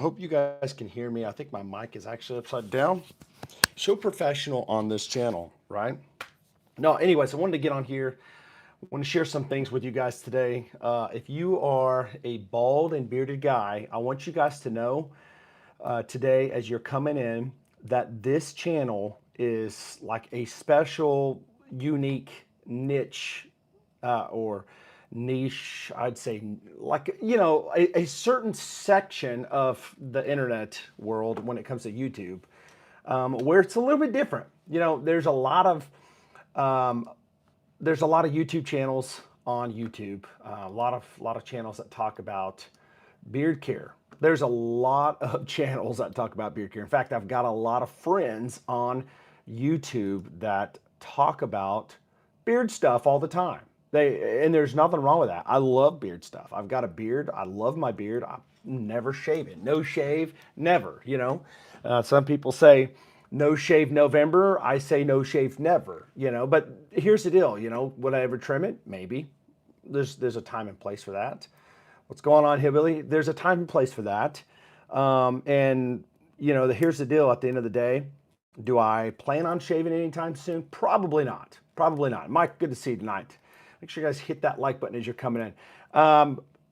Hope you guys can hear me. I think my mic is actually upside down. So professional on this channel, right? No, anyways, I wanted to get on here. I want to share some things with you guys today. If you are a bald and bearded guy, I want you guys to know today as you're coming in that this channel is like a special, unique niche or niche, I'd say, like, a certain section of the internet world when it comes to YouTube, where it's a little bit different. Um, there's a lot of YouTube channels on YouTube, a lot of channels that talk about beard care. There's a lot of channels that talk about beard care. In fact, I've got a lot of friends on YouTube that talk about beard stuff all the time. And there's nothing wrong with that. I love beard stuff. I've got a beard. I love my beard. I never shave it. No shave, never, some people say no shave November. I say no shave never, but here's the deal, would I ever trim it? Maybe. There's a time and place for that. What's going on, Hillbilly? There's a time and place for that. And, here's the deal at the end of the day. Do I plan on shaving anytime soon? Probably not. Probably not. Mike, good to see you tonight. Make sure you guys hit that like button as you're coming in.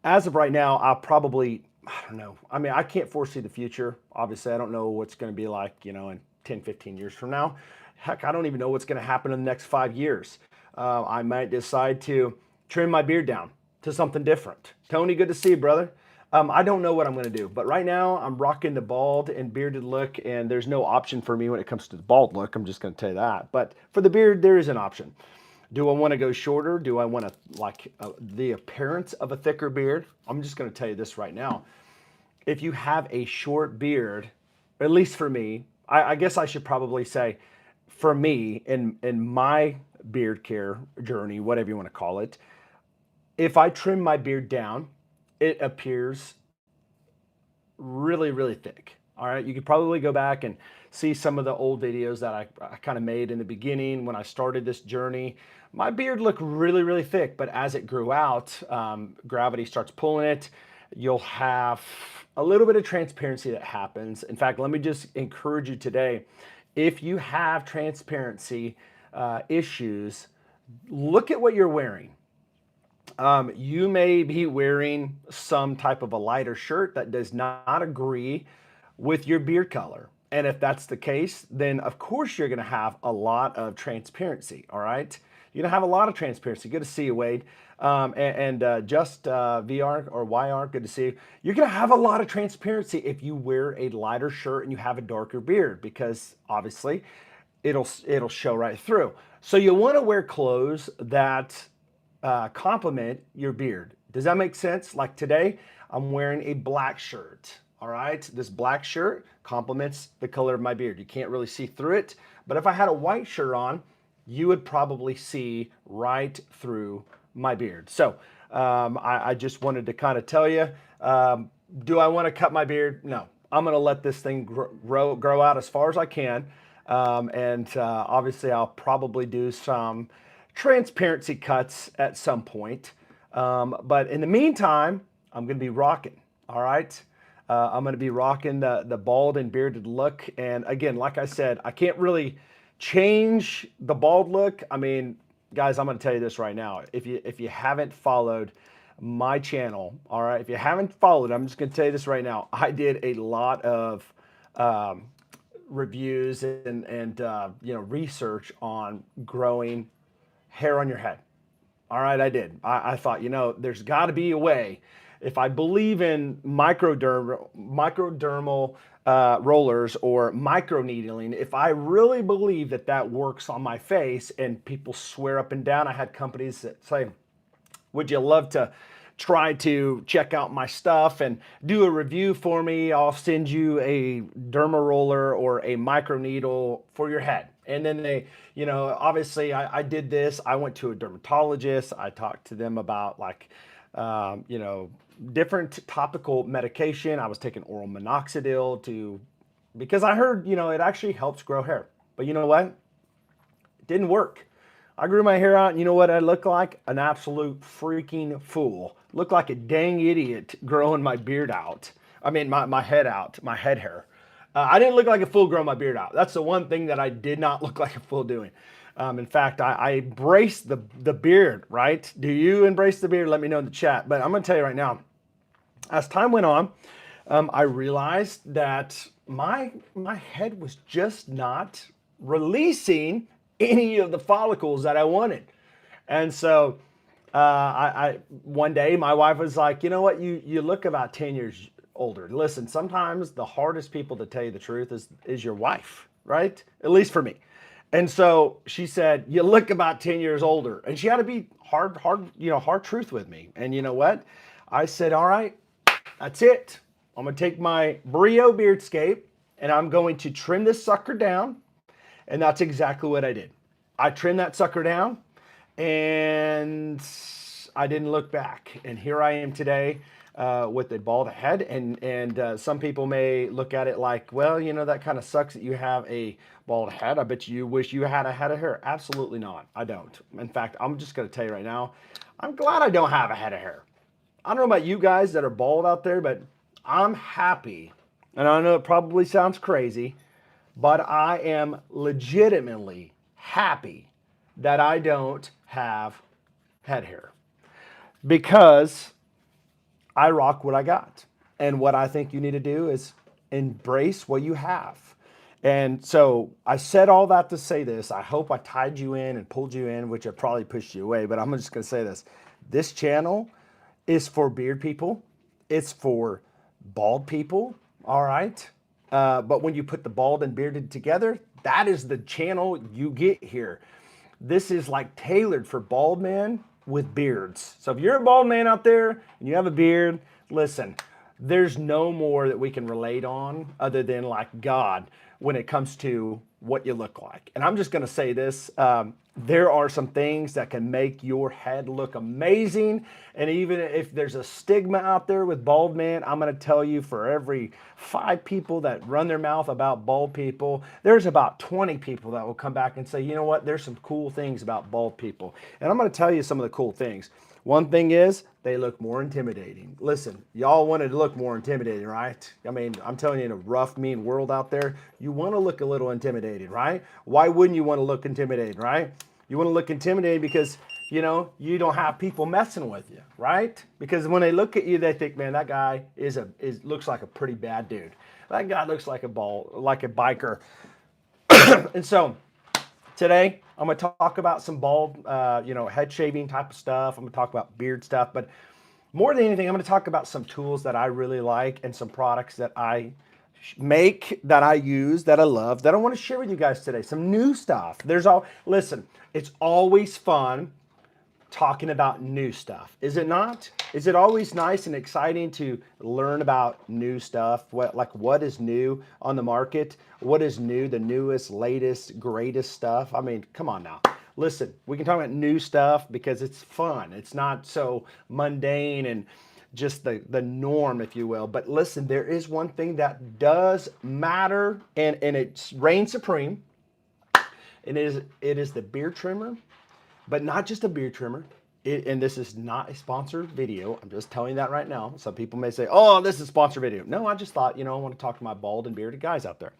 As of right now, I don't know. I mean, I can't foresee the future. Obviously, I don't know what's going to be like, in 10, 15 years from now. Heck, I don't even know what's going to happen in the next 5 years. I might decide to trim my beard down to something different. Tony, good to see you, brother. I don't know what I'm going to do, but right now I'm rocking the bald and bearded look, and there's no option for me when it comes to the bald look. I'm just going to tell you that. But for the beard, there is an option. Do I want to go shorter? Do I want to like the appearance of a thicker beard? I'm just going to tell you this right now. If you have a short beard, at least for me, I guess I should probably say, for me in my beard care journey, whatever you want to call it, if I trim my beard down, it appears really, really thick. All right. You could probably go back and see some of the old videos that I kind of made in the beginning when I started this journey. My beard looked really, really thick, but as it grew out, gravity starts pulling it. You'll have a little bit of transparency that happens. In fact, let me just encourage you today. If you have transparency issues, look at what you're wearing. You may be wearing some type of a lighter shirt that does not agree with your beard color. And if that's the case, then of course you're going to have a lot of transparency. All right. You're going to have a lot of transparency. Good to see you, Wade. Just VR or YR, good to see you. You're going to have a lot of transparency if you wear a lighter shirt and you have a darker beard, because obviously it'll show right through. So you want to wear clothes that complement your beard. Does that make sense? Like today, I'm wearing a black shirt. All right. This black shirt complements the color of my beard. You can't really see through it. But if I had a white shirt on, you would probably see right through my beard. So I just wanted to kind of tell you, do I want to cut my beard? No. I'm going to let this thing grow out as far as I can. Obviously, I'll probably do some transparency cuts at some point. But in the meantime, I'm going to be rocking. All right. I'm going to be rocking the bald and bearded look. And again, like I said, I can't really change the bald look. I mean, guys, I'm going to tell you this right now. If you haven't followed my channel, all right, if you haven't followed, I'm just going to tell you this right now. I did a lot of reviews and research on growing hair on your head. All right, I did. I thought, there's got to be a way. If I believe in microdermal rollers or microneedling, if I really believe that works on my face, and people swear up and down, I had companies that say, would you love to try to check out my stuff and do a review for me? I'll send you a derma roller or a microneedle for your head. And then they, obviously I did this. I went to a dermatologist. I talked to them about different topical medication. I was taking oral minoxidil because I heard, it actually helps grow hair. But you know what? It didn't work. I grew my hair out, and you know what I look like? An absolute freaking fool. Look like a dang idiot growing my beard out. I mean, my head out, my head hair. I didn't look like a fool growing my beard out. That's the one thing that I did not look like a fool doing. In fact, I embraced the beard, right? Do you embrace the beard? Let me know in the chat. But I'm going to tell you right now, as time went on, I realized that my head was just not releasing any of the follicles that I wanted. And so I one day my wife was like, you know what, you look about 10 years older. Listen, sometimes the hardest people to tell you the truth is your wife, right? At least for me. And so she said, you look about 10 years older. And she had to be hard truth with me. And you know what? I said, all right, that's it. I'm gonna take my Brio Beardscape and I'm going to trim this sucker down. And that's exactly what I did. I trimmed that sucker down and I didn't look back. And here I am today with a bald head. And some people may look at it like, well, you know, that kind of sucks that you have a bald head. I bet you wish you had a head of hair. Absolutely not. I don't. In fact, I'm just going to tell you right now, I'm glad I don't have a head of hair. I don't know about you guys that are bald out there, but I'm happy. And I know it probably sounds crazy, but I am legitimately happy that I don't have head hair because I rock what I got. And what I think you need to do is embrace what you have. And so I said all that to say this. I hope I tied you in and pulled you in, which I probably pushed you away, but I'm just going to say this. This channel is for beard people. It's for bald people, all right? But when you put the bald and bearded together, that is the channel you get here. This is like tailored for bald men with beards. So if you're a bald man out there and you have a beard, listen, there's no more that we can relate on other than like God when it comes to what you look like. And I'm just going to say this. There are some things that can make your head look amazing. And even if there's a stigma out there with bald men, I'm going to tell you for every 5 people that run their mouth about bald people, there's about 20 people that will come back and say, you know what, there's some cool things about bald people. And I'm going to tell you some of the cool things. One thing is they look more intimidating. Listen, y'all wanted to look more intimidating, right? I mean, I'm telling you, in a rough, mean world out there, you want to look a little intimidating, right? Why wouldn't you want to look intimidating, right? You want to look intimidating because, you know, you don't have people messing with you, right? Because when they look at you, they think, man, that guy looks like a pretty bad dude. That guy looks like a biker. And so today, I'm going to talk about some bald, head shaving type of stuff. I'm going to talk about beard stuff. But more than anything, I'm going to talk about some tools that I really like and some products that I make, that I use, that I love, that I want to share with you guys today. Some new stuff. Listen, it's always fun talking about new stuff, is it not? Is it always nice and exciting to learn about new stuff? What is new on the market? What is new, the newest, latest, greatest stuff? I mean, come on now. Listen, we can talk about new stuff because it's fun. It's not so mundane and just the norm, if you will. But listen, there is one thing that does matter, and it reigns supreme. It is the beard trimmer. But not just a beard trimmer. And this is not a sponsored video. I'm just telling you that right now. Some people may say, oh, this is a sponsored video. No, I just thought, I want to talk to my bald and bearded guys out there.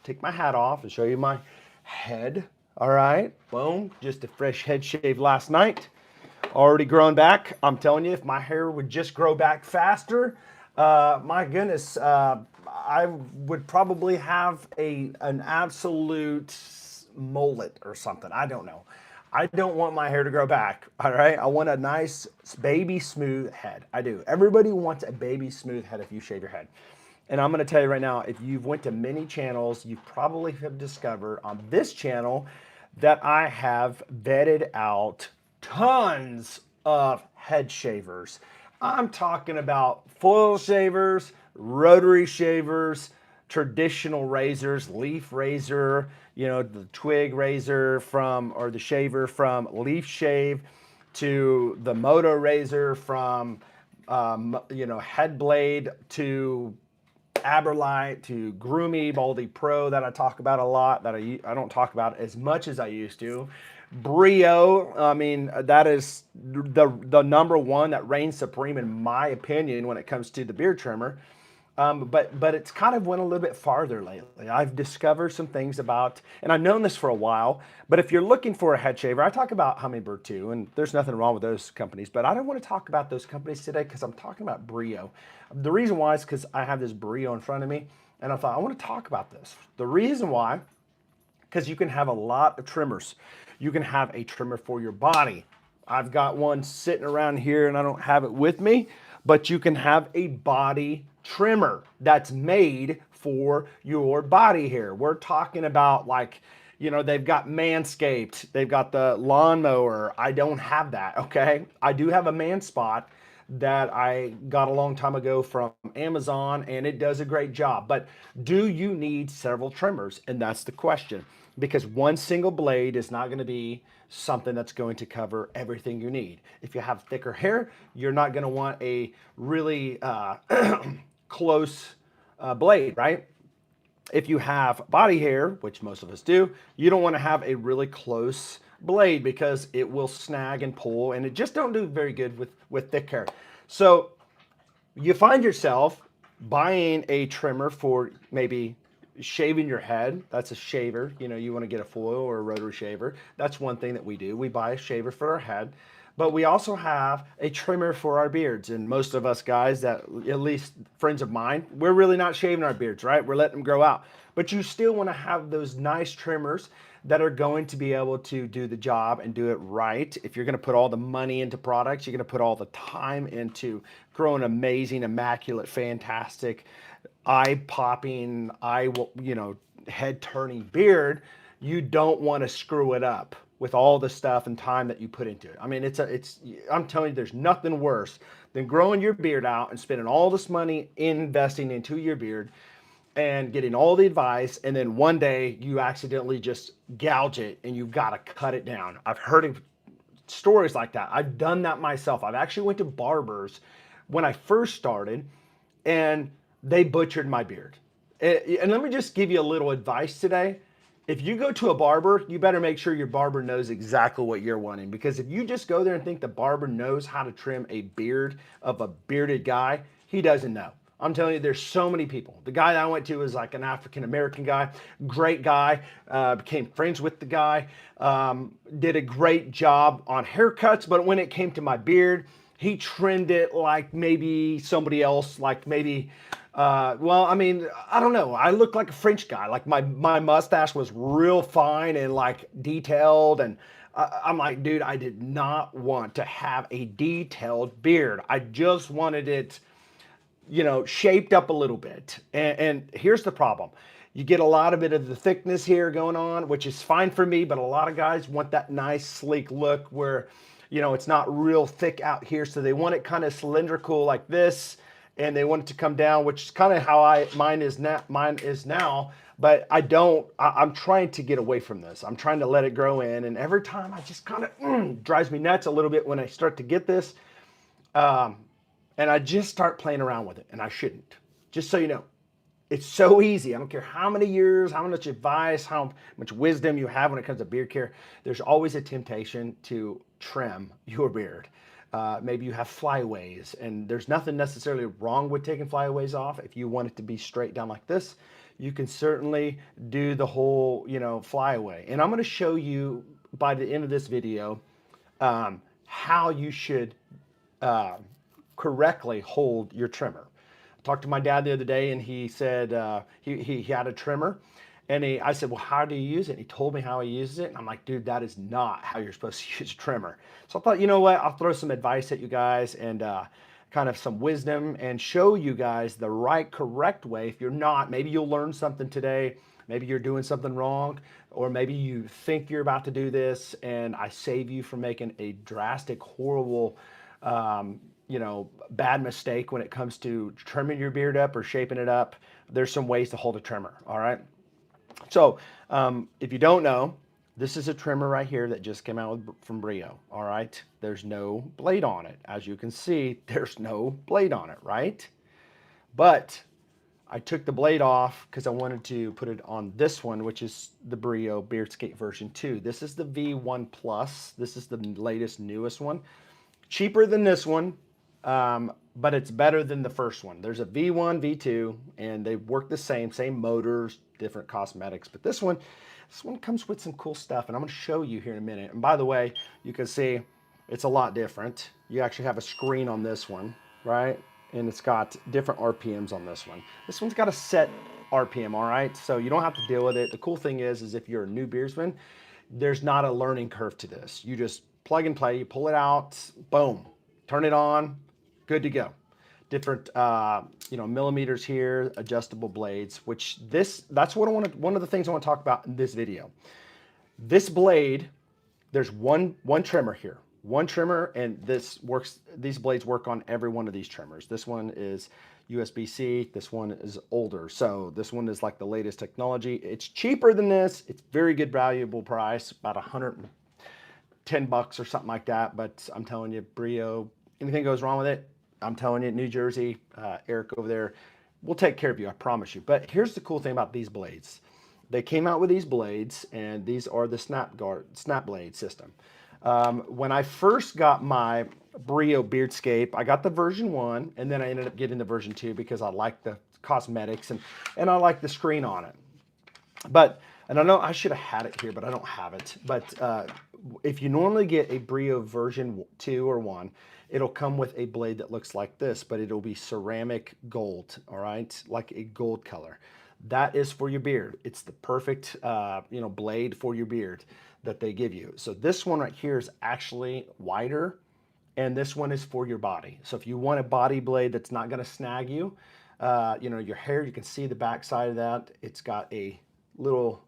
Take my hat off and show you my head. All right. Boom. Just a fresh head shave last night. Already grown back. I'm telling you, if my hair would just grow back faster, my goodness, I would probably have an absolute mullet or something. I don't know. I don't want my hair to grow back, all right? I want a nice baby smooth head. I do. Everybody wants a baby smooth head if you shave your head. And I'm going to tell you right now, if you've went to many channels, you probably have discovered on this channel that I have vetted out tons of head shavers. I'm talking about foil shavers, rotary shavers, traditional razors, leaf razor, the twig razor or the shaver from Leaf Shave, to the moto razor from, Head Blade, to Aberlite, to Grooming Baldy Pro that I talk about a lot, that I don't talk about as much as I used to. Brio, I mean, that is the number one that reigns supreme in my opinion when it comes to the beard trimmer. But it's kind of went a little bit farther lately. I've discovered some things about, and I've known this for a while, but if you're looking for a head shaver, I talk about Hummingbird too, and there's nothing wrong with those companies, but I don't want to talk about those companies today because I'm talking about Brio. The reason why is because I have this Brio in front of me, and I thought I want to talk about this. The reason why, because you can have a lot of trimmers. You can have a trimmer for your body. I've got one sitting around here and I don't have it with me, but you can have a body trimmer that's made for your body hair. We're talking about like, you know, they've got Manscaped, they've got the lawnmower. I don't have that, okay? I do have a Man Spot that I got a long time ago from Amazon and it does a great job. But do you need several trimmers? And that's the question, because one single blade is not going to be something that's going to cover everything you need. If you have thicker hair, you're not going to want a really close blade, right? If you have body hair, which most of us do, you don't want to have a really close blade because it will snag and pull, and it just don't do very good with thick hair. So you find yourself buying a trimmer for maybe shaving your head. That's a shaver. You know, you want to get a foil or a rotary shaver. That's one thing that we do. We buy a shaver for our head. But we also have a trimmer for our beards. And most of us guys that, at least friends of mine, we're really not shaving our beards, right? We're letting them grow out. But you still want to have those nice trimmers that are going to be able to do the job and do it right. If you're going to put all the money into products, you're going to put all the time into growing amazing, immaculate, fantastic, eye-popping, head-turning beard, you don't want to screw it up with all the stuff and time that you put into it. I mean, I'm telling you, there's nothing worse than growing your beard out and spending all this money investing into your beard and getting all the advice, and then one day you accidentally just gouge it and you've got to cut it down. I've heard of stories like that. I've done that myself. I've actually went to barbers when I first started, and they butchered my beard. And let me just give you a little advice today. If you go to a barber, you better make sure your barber knows exactly what you're wanting, because if you just go there and think the barber knows how to trim a beard of a bearded guy, he doesn't know. I'm telling you, there's so many people. The guy that I went to was like an African-American guy, great guy, became friends with the guy, did a great job on haircuts, but when it came to my beard, he trimmed it like maybe somebody else, like maybe, well, I mean, I don't know. I looked like a French guy. Like my mustache was real fine and like detailed. And I'm like, dude, I did not want to have a detailed beard. I just wanted it, you know, shaped up a little bit. And here's the problem. You get a lot of it of the thickness here going on, which is fine for me, but a lot of guys want that nice sleek look where, you know, it's not real thick out here. So they want it kind of cylindrical like this, and they want it to come down, which is kind of how mine is now, but I'm trying to get away from this. I'm trying to let it grow in. And every time I just kind of drives me nuts a little bit when I start to get this. And I just start playing around with it, and I shouldn't. Just so you know, it's so easy. I don't care how many years, how much advice, how much wisdom you have when it comes to beard care. There's always a temptation to trim your beard. Maybe you have flyaways, and there's nothing necessarily wrong with taking flyaways off. If you want it to be straight down like this, you can certainly do the whole, you know, flyaway. And I'm going to show you by the end of this video how you should correctly hold your trimmer. I talked to my dad the other day, and he said he had a trimmer, and I said, well, how do you use it? And he told me how he uses it, and I'm like, dude, that is not how you're supposed to use a trimmer. So I thought, you know what, I'll throw some advice at you guys and kind of some wisdom and show you guys the right, correct way. If you're not, maybe you'll learn something today. Maybe you're doing something wrong, or maybe you think you're about to do this, and I save you from making a drastic, horrible, you know, bad mistake when it comes to trimming your beard up or shaping it up. There's some ways to hold a trimmer, all right? So if you don't know, this is a trimmer right here that just came out from Brio, all right? There's no blade on it. As you can see, there's no blade on it, right? But I took the blade off because I wanted to put it on this one, which is the Brio Beardscape version 2. This is the V1 Plus. This is the latest, newest one. Cheaper than this one, but it's better than the first one. There's a V1, V2, and they work the same motors, different cosmetics. But this one comes with some cool stuff, and I'm going to show you here in a minute. And by the way, you can see it's a lot different. You actually have a screen on this one, right? And it's got different RPMs on this one. This one's got a set RPM, all right? So you don't have to deal with it. The cool thing is if you're a new beardsman, there's not a learning curve to this. You just plug and play, you pull it out, boom, turn it on, good to go. Different, millimeters here, adjustable blades, that's what one of the things I want to talk about in this video. This blade, there's one trimmer here, one trimmer, and these blades work on every one of these trimmers. This one is USB-C, this one is older. So this one is like the latest technology. It's cheaper than this. It's very good, valuable price, about $110 or something like that. But I'm telling you, Brio, anything goes wrong with it, I'm telling you, New Jersey, Eric over there, we'll take care of you, I promise you. But here's the cool thing about these blades. They came out with these blades, and these are the snap blade system. When I first got my Brio Beardscape, I got the version 1, and then I ended up getting the version 2 because I like the cosmetics and I like the screen on it. And I know I should have had it here, but I don't have it. But if you normally get a Brio version 2 or 1, it'll come with a blade that looks like this, but it'll be ceramic gold, all right? Like a gold color. That is for your beard. It's the perfect, blade for your beard that they give you. So this one right here is actually wider, and this one is for your body. So if you want a body blade that's not gonna snag you, your hair, you can see the back side of that. It's got a little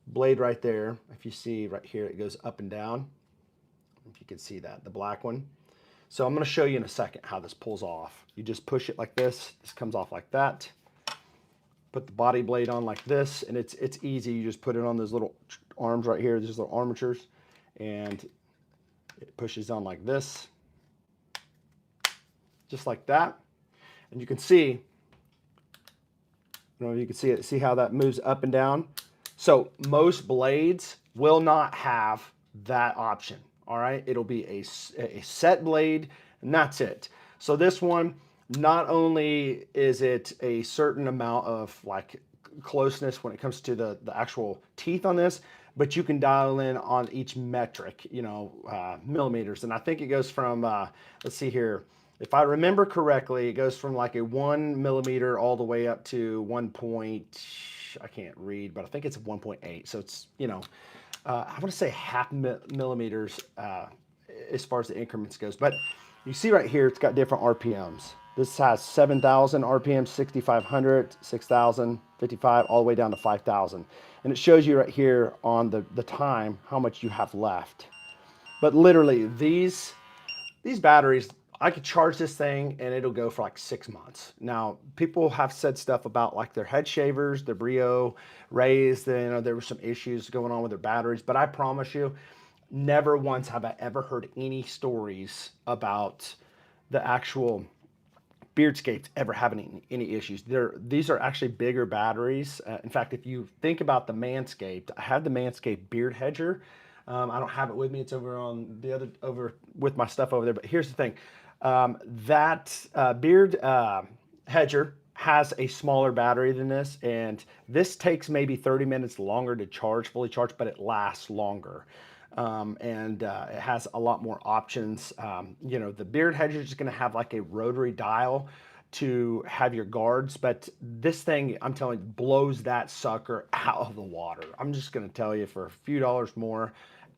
blade right there. If you see right here, it goes up and down. If you can see that, the black one. So I'm going to show you in a second how this pulls off. You just push it like this. This comes off like that. Put the body blade on like this, and it's easy. You just put it on those little arms right here, these little armatures, and it pushes on like this, just like that. And you can see, you can see it. See how that moves up and down. So most blades will not have that option. All right, it'll be a set blade, and that's it. So this one, not only is it a certain amount of like closeness when it comes to the actual teeth on this, but you can dial in on each metric, millimeters. And I think it goes from, let's see here, if I remember correctly, it goes from like a 1 millimeter all the way up to 1 point, I can't read, but I think it's 1.8. So it's, I want to say half millimeters as far as the increments goes. But you see right here, it's got different RPMs. This has 7,000 RPM, 6,500, 6,000, 55, all the way down to 5,000. And it shows you right here on the time how much you have left. But literally, these batteries, I could charge this thing and it'll go for like 6 months. Now, people have said stuff about like their head shavers, their Brio Rays, there were some issues going on with their batteries, but I promise you, never once have I ever heard any stories about the actual Beardscapes ever having any issues. These are actually bigger batteries. In fact, if you think about the Manscaped, I have the Manscaped Beard Hedger. I don't have it with me. It's over with my stuff over there. But here's the thing. That Beard Hedger has a smaller battery than this, and this takes maybe 30 minutes longer to charge, fully charge, but it lasts longer. It has a lot more options. The Beard Hedger is going to have like a rotary dial to have your guards, but this thing, I'm telling you, blows that sucker out of the water. I'm just going to tell you, for a few dollars more,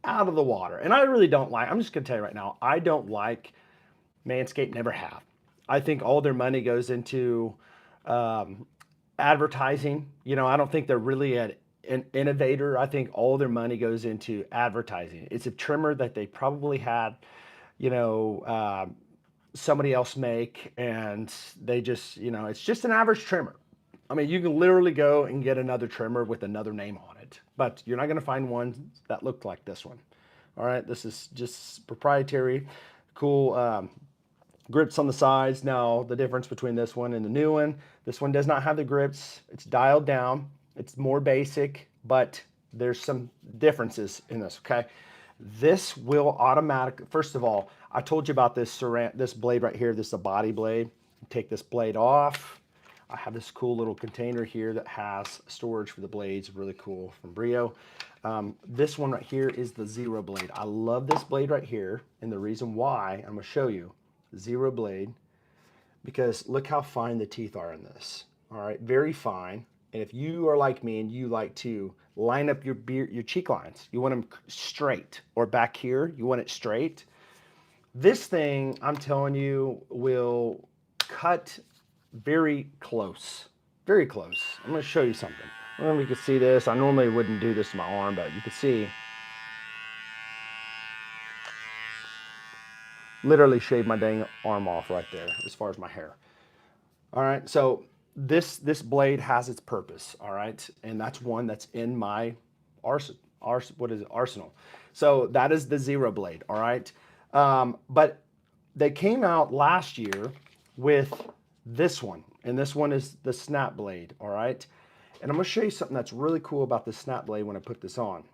out of the water. And I really don't like, I'm just going to tell you right now, I don't like Manscaped, never have. I think all their money goes into advertising. I don't think they're really an innovator. I think all their money goes into advertising. It's a trimmer that they probably had, somebody else make, and they just, it's just an average trimmer. I mean, you can literally go and get another trimmer with another name on it, but you're not going to find one that looked like this one. All right, this is just proprietary, cool grips on the sides. Now, the difference between this one and the new one, this one does not have the grips. It's dialed down. It's more basic, but there's some differences in this, okay? This will automatically, first of all, I told you about this blade right here. This is a body blade. Take this blade off. I have this cool little container here that has storage for the blades, really cool, from Brio. This one right here is the zero blade. I love this blade right here, and the reason why, I'm gonna show you, zero blade, because look how fine the teeth are in this. All right, very fine. And if you are like me and you like to line up your cheek lines, you want them straight, or back here, you want it straight. This thing, I'm telling you, will cut very close, very close. I'm going to show you something. I don't know if you can see this. I normally wouldn't do this to my arm, but you can see. Literally shaved my dang arm off right there as far as my hair. All right, so this blade has its purpose, all right? And that's one that's in my arsenal. So that is the zero blade, all right? But they came out last year with this one, and this one is the snap blade, all right? And I'm gonna show you something that's really cool about the snap blade when I put this on.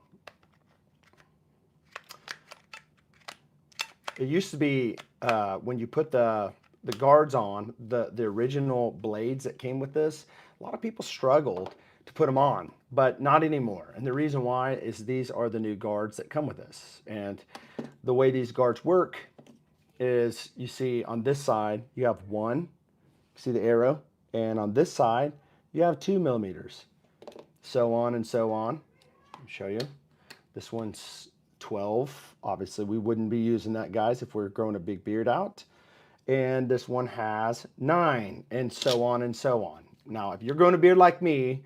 It used to be when you put the guards on, the original blades that came with this, a lot of people struggled to put them on, but not anymore. And the reason why is these are the new guards that come with this. And the way these guards work is, you see on this side, you have one, see the arrow? And on this side, you have 2 millimeters. So on and so on. I'll show you. This one's 12. Obviously, we wouldn't be using that, guys, if we're growing a big beard out. And this one has 9, and so on and so on. Now, if you're growing a beard like me,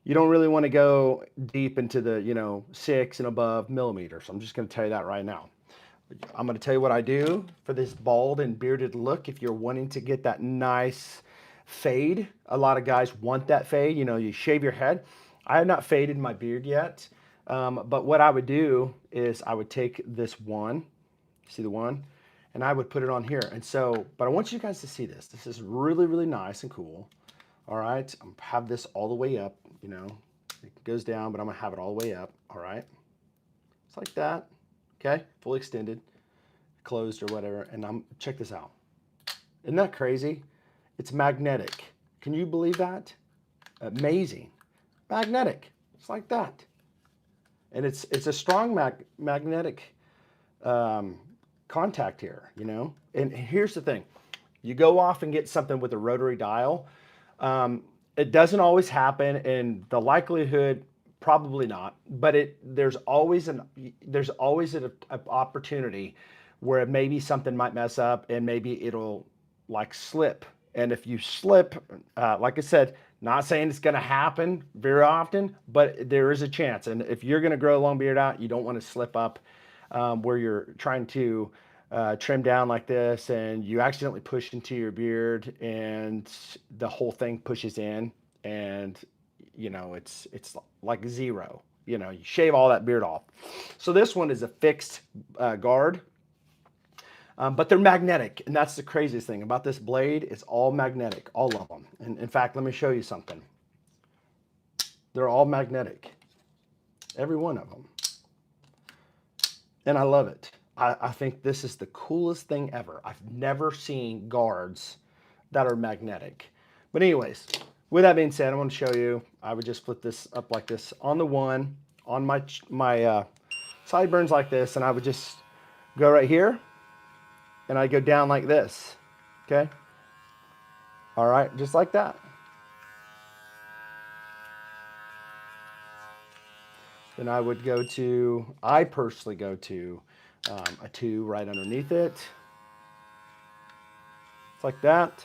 you don't really want to go deep into the, 6 and above millimeters. I'm just going to tell you that right now. I'm going to tell you what I do for this bald and bearded look. If you're wanting to get that nice fade, a lot of guys want that fade. You shave your head. I have not faded my beard yet. But what I would do is I would take this one, see the one, and I would put it on here. And so, but I want you guys to see this. This is really, really nice and cool. All right, I'm gonna have this all the way up, it goes down, but I'm gonna have it all the way up. All right, it's like that. Okay, fully extended, closed or whatever. And check this out. Isn't that crazy? It's magnetic. Can you believe that? Amazing. Magnetic. It's like that. And it's a strong magnetic contact here, And here's the thing. You go off and get something with a rotary dial. It doesn't always happen, and the likelihood, probably not. But there's always an opportunity where maybe something might mess up, and maybe it'll like slip. And if you slip, like I said, not saying it's going to happen very often, but there is a chance. And if you're going to grow a long beard out, you don't want to slip up where you're trying to trim down like this, and you accidentally push into your beard, and the whole thing pushes in, and it's like zero. You shave all that beard off. So this one is a fixed guard. But they're magnetic, and that's the craziest thing about this blade. It's all magnetic, all of them. And in fact, let me show you something. They're all magnetic, every one of them. And I love it. I think this is the coolest thing ever. I've never seen guards that are magnetic. But anyways, with that being said, I want to show you. I would just flip this up like this on the one, on my sideburns like this, and I would just go right here. And I go down like this, okay? All right, just like that. Then I personally go to a 2 right underneath it. It's like that.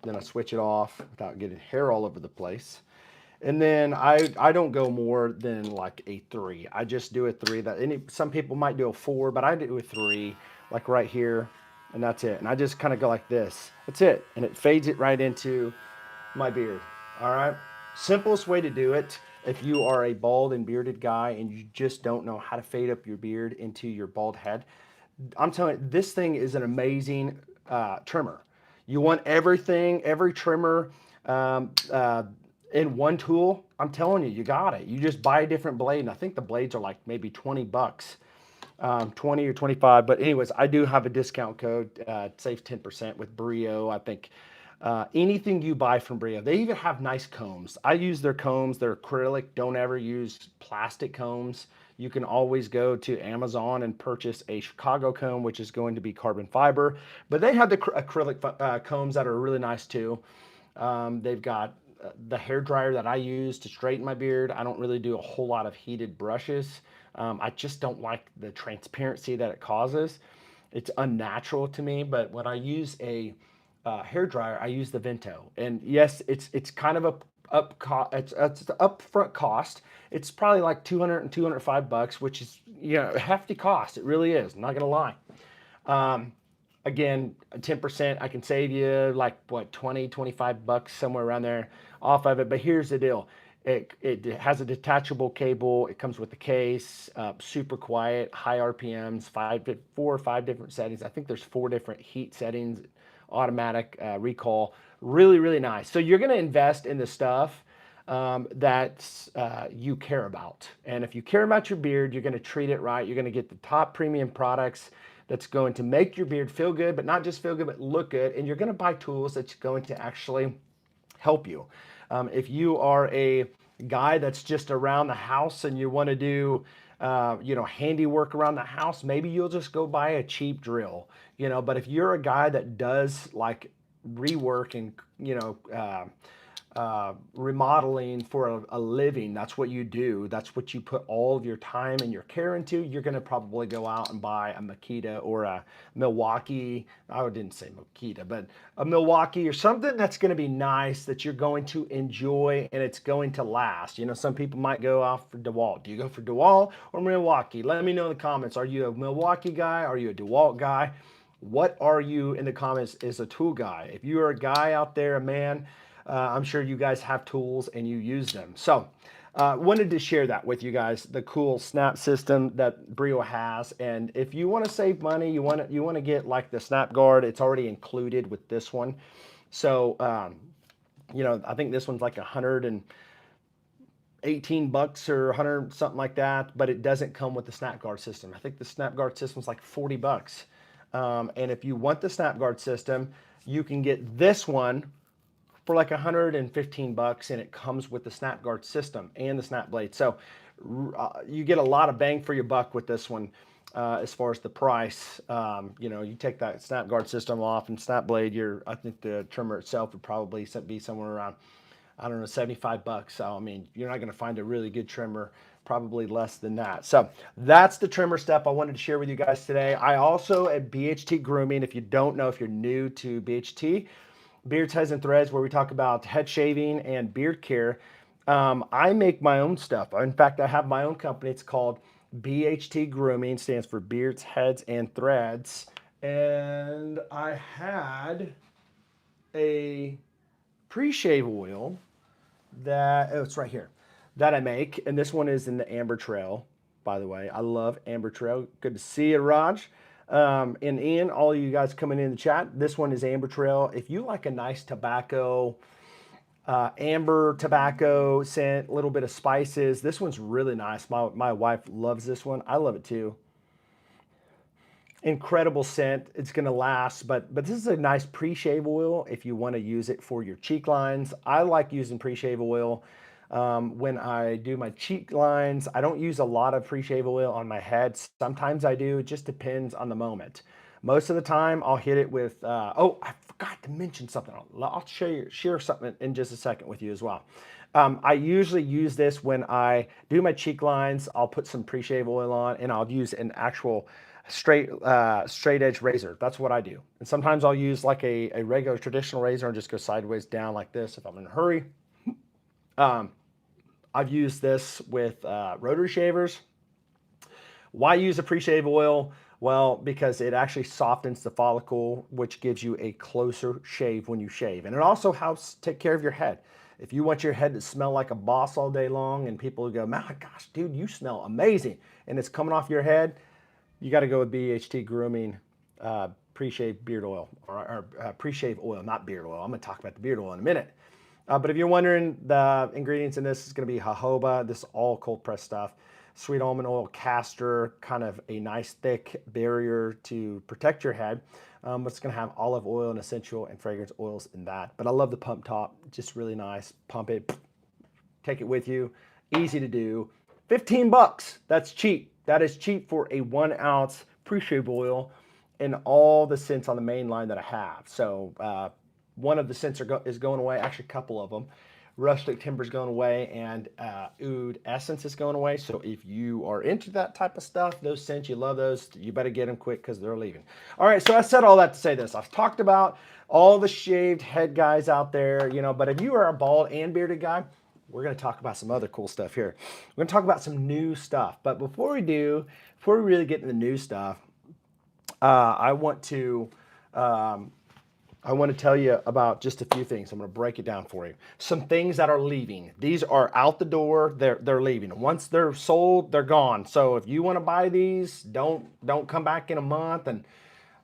Then I switch it off without getting hair all over the place. And then I don't go more than like a 3. I just do a 3. Some people might do a 4, but I do a 3, like right here, and that's it. And I just kind of go like this. That's it, and it fades it right into my beard. All right, simplest way to do it. If you are a bald and bearded guy and you just don't know how to fade up your beard into your bald head, I'm telling you, this thing is an amazing trimmer. You want everything, every trimmer. in one tool, I'm telling you, you got it. You just buy a different blade, and I think the blades are like maybe 20 bucks, 20 or 25. But anyways, I do have a discount code, save 10% with Brio. I think anything you buy from Brio, they even have nice combs. I use their combs, they're acrylic. Don't ever use plastic combs. You can always go to Amazon and purchase a Chicago comb, which is going to be carbon fiber. But they have the acrylic combs that are really nice too. They've got the hair dryer that I use to straighten my beard. I don't really do a whole lot of heated brushes. I just don't like the transparency that it causes. It's unnatural to me. But when I use a hair dryer, I use the Vento, and yes, it's kind of it's an upfront cost. It's probably like 200 and 205 bucks, which is a hefty cost. It really is. I'm not gonna lie. Um, Again, 10%, I can save you like what, 20, 25 bucks, somewhere around there off of it. But here's the deal. It has a detachable cable. It comes with the case, super quiet, high RPMs, 4 or 5 different settings. I think there's 4 different heat settings, automatic recall. Really, really nice. So you're going to invest in the stuff that you care about. And if you care about your beard, you're going to treat it right. You're going to get the top premium products that's going to make your beard feel good, but not just feel good, but look good. And you're going to buy tools that's going to actually help you. If you are a guy that's just around the house and you want to do, handiwork around the house, maybe you'll just go buy a cheap drill. But if you're a guy that does like rework and remodeling for a living, that's what you do, that's what you put all of your time and your care into, you're going to probably go out and buy a Makita or a Milwaukee. I didn't say Makita, but a Milwaukee or something that's going to be nice, that you're going to enjoy and it's going to last. Some people might go off for DeWalt. Do you go for DeWalt or Milwaukee? Let me know in the comments. Are you a Milwaukee guy? Are you a DeWalt guy? What are you in the comments as a tool guy? If you are a guy out there, a man, I'm sure you guys have tools and you use them. So wanted to share that with you guys, the cool snap system that Brio has. And if you want to save money, you want to get like the snap guard, it's already included with this one. So, I think this one's like 118 bucks or 100 something like that, but it doesn't come with the snap guard system. I think the snap guard system's like 40 bucks. And if you want the snap guard system, you can get this one for like 115 bucks, and it comes with the snap guard system and the snap blade. So you get a lot of bang for your buck with this one. As far as the price, you take that snap guard system off and snap blade, I think the trimmer itself would probably be somewhere around, I don't know, 75 bucks. So, I mean, you're not going to find a really good trimmer, probably less than that. So that's the trimmer stuff I wanted to share with you guys today. I also at BHT Grooming, if you don't know, if you're new to BHT, Beards, Heads, and Threads, where we talk about head shaving and beard care. I make my own stuff. In fact, I have my own company. It's called BHT Grooming, stands for Beards, Heads, and Threads. And I had a pre-shave oil it's right here, that I make. And this one is in the Amber Trail, by the way. I love Amber Trail. Good to see you, Raj. And Ian, all you guys coming in the chat, this one is Amber Trail. If you like a nice tobacco, amber tobacco scent, a little bit of spices, this one's really nice. My wife loves this one. I love it too. Incredible scent. It's going to last, but this is a nice pre-shave oil if you want to use it for your cheek lines. I like using pre-shave oil when I do my cheek lines. I don't use a lot of pre-shave oil on my head. Sometimes I do. It just depends on the moment. Most of the time, I'll hit it with, I forgot to mention something. I'll share something in just a second with you as well. I usually use this when I do my cheek lines. I'll put some pre-shave oil on, and I'll use an actual straight edge razor. That's what I do. And sometimes I'll use like a regular traditional razor and just go sideways down like this if I'm in a hurry. I've used this with rotary shavers. Why use a pre-shave oil? Well, because it actually softens the follicle, which gives you a closer shave when you shave. And it also helps take care of your head. If you want your head to smell like a boss all day long and people go, my gosh, dude, you smell amazing, and it's coming off your head, you got to go with BHT Grooming pre-shave beard oil, or pre-shave oil, not beard oil. I'm going to talk about the beard oil in a minute. But if you're wondering, the ingredients in this is going to be jojoba. This is all cold pressed stuff. Sweet almond oil, castor, kind of a nice thick barrier to protect your head. It's going to have olive oil and essential and fragrance oils in that. But I love the pump top, just really nice. Pump it, take it with you, easy to do. 15 bucks, that's cheap. That is cheap for a 1 ounce pre-shave oil and all the scents on the main line that I have. So one of the scents is going away, actually a couple of them. Rustic Timber is going away, and Oud Essence is going away. So if you are into that type of stuff, those scents, you love those, you better get them quick because they're leaving. All right, so I said all that to say this. I've talked about all the shaved head guys out there, you know, but if you are a bald and bearded guy, we're going to talk about some other cool stuff here. We're going to talk about some new stuff. But before we really get into the new stuff, I want to tell you about just a few things. I'm going to break it down for you. Some things that are leaving. These are out the door. They're leaving. Once they're sold, they're gone. So if you want to buy these, don't come back in a month and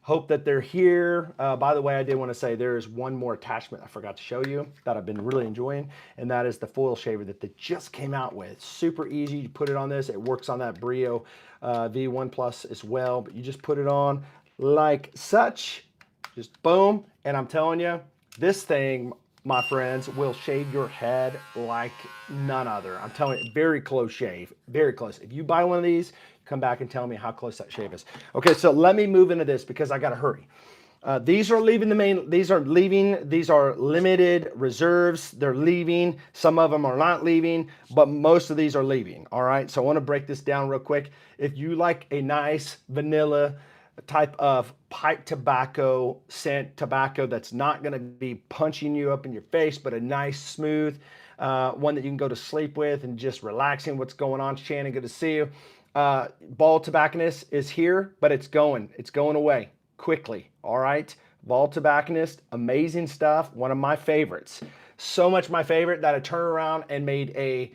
hope that they're here. By the way, I did want to say there is one more attachment I forgot to show you that I've been really enjoying, and that is the foil shaver that they just came out with. Super easy. You put it on this. It works on that Brio V1 Plus as well, but you just put it on like such. Just boom. And I'm telling you, this thing, my friends, will shave your head like none other. I'm telling you, very close shave, very close. If you buy one of these, come back and tell me how close that shave is. Okay, so let me move into this because I got to hurry. These are leaving these are limited reserves. They're leaving. Some of them are not leaving, but most of these are leaving. All right, so I want to break this down real quick. If you like a nice vanilla type of pipe tobacco scent tobacco that's not going to be punching you up in your face, but a nice smooth one that you can go to sleep with and just relaxing. What's going on, Shannon? Good to see you. Bald tobacconist is here, but it's going away quickly. All right, bald tobacconist, amazing stuff. One of my favorites, so much my favorite that I turned around and made a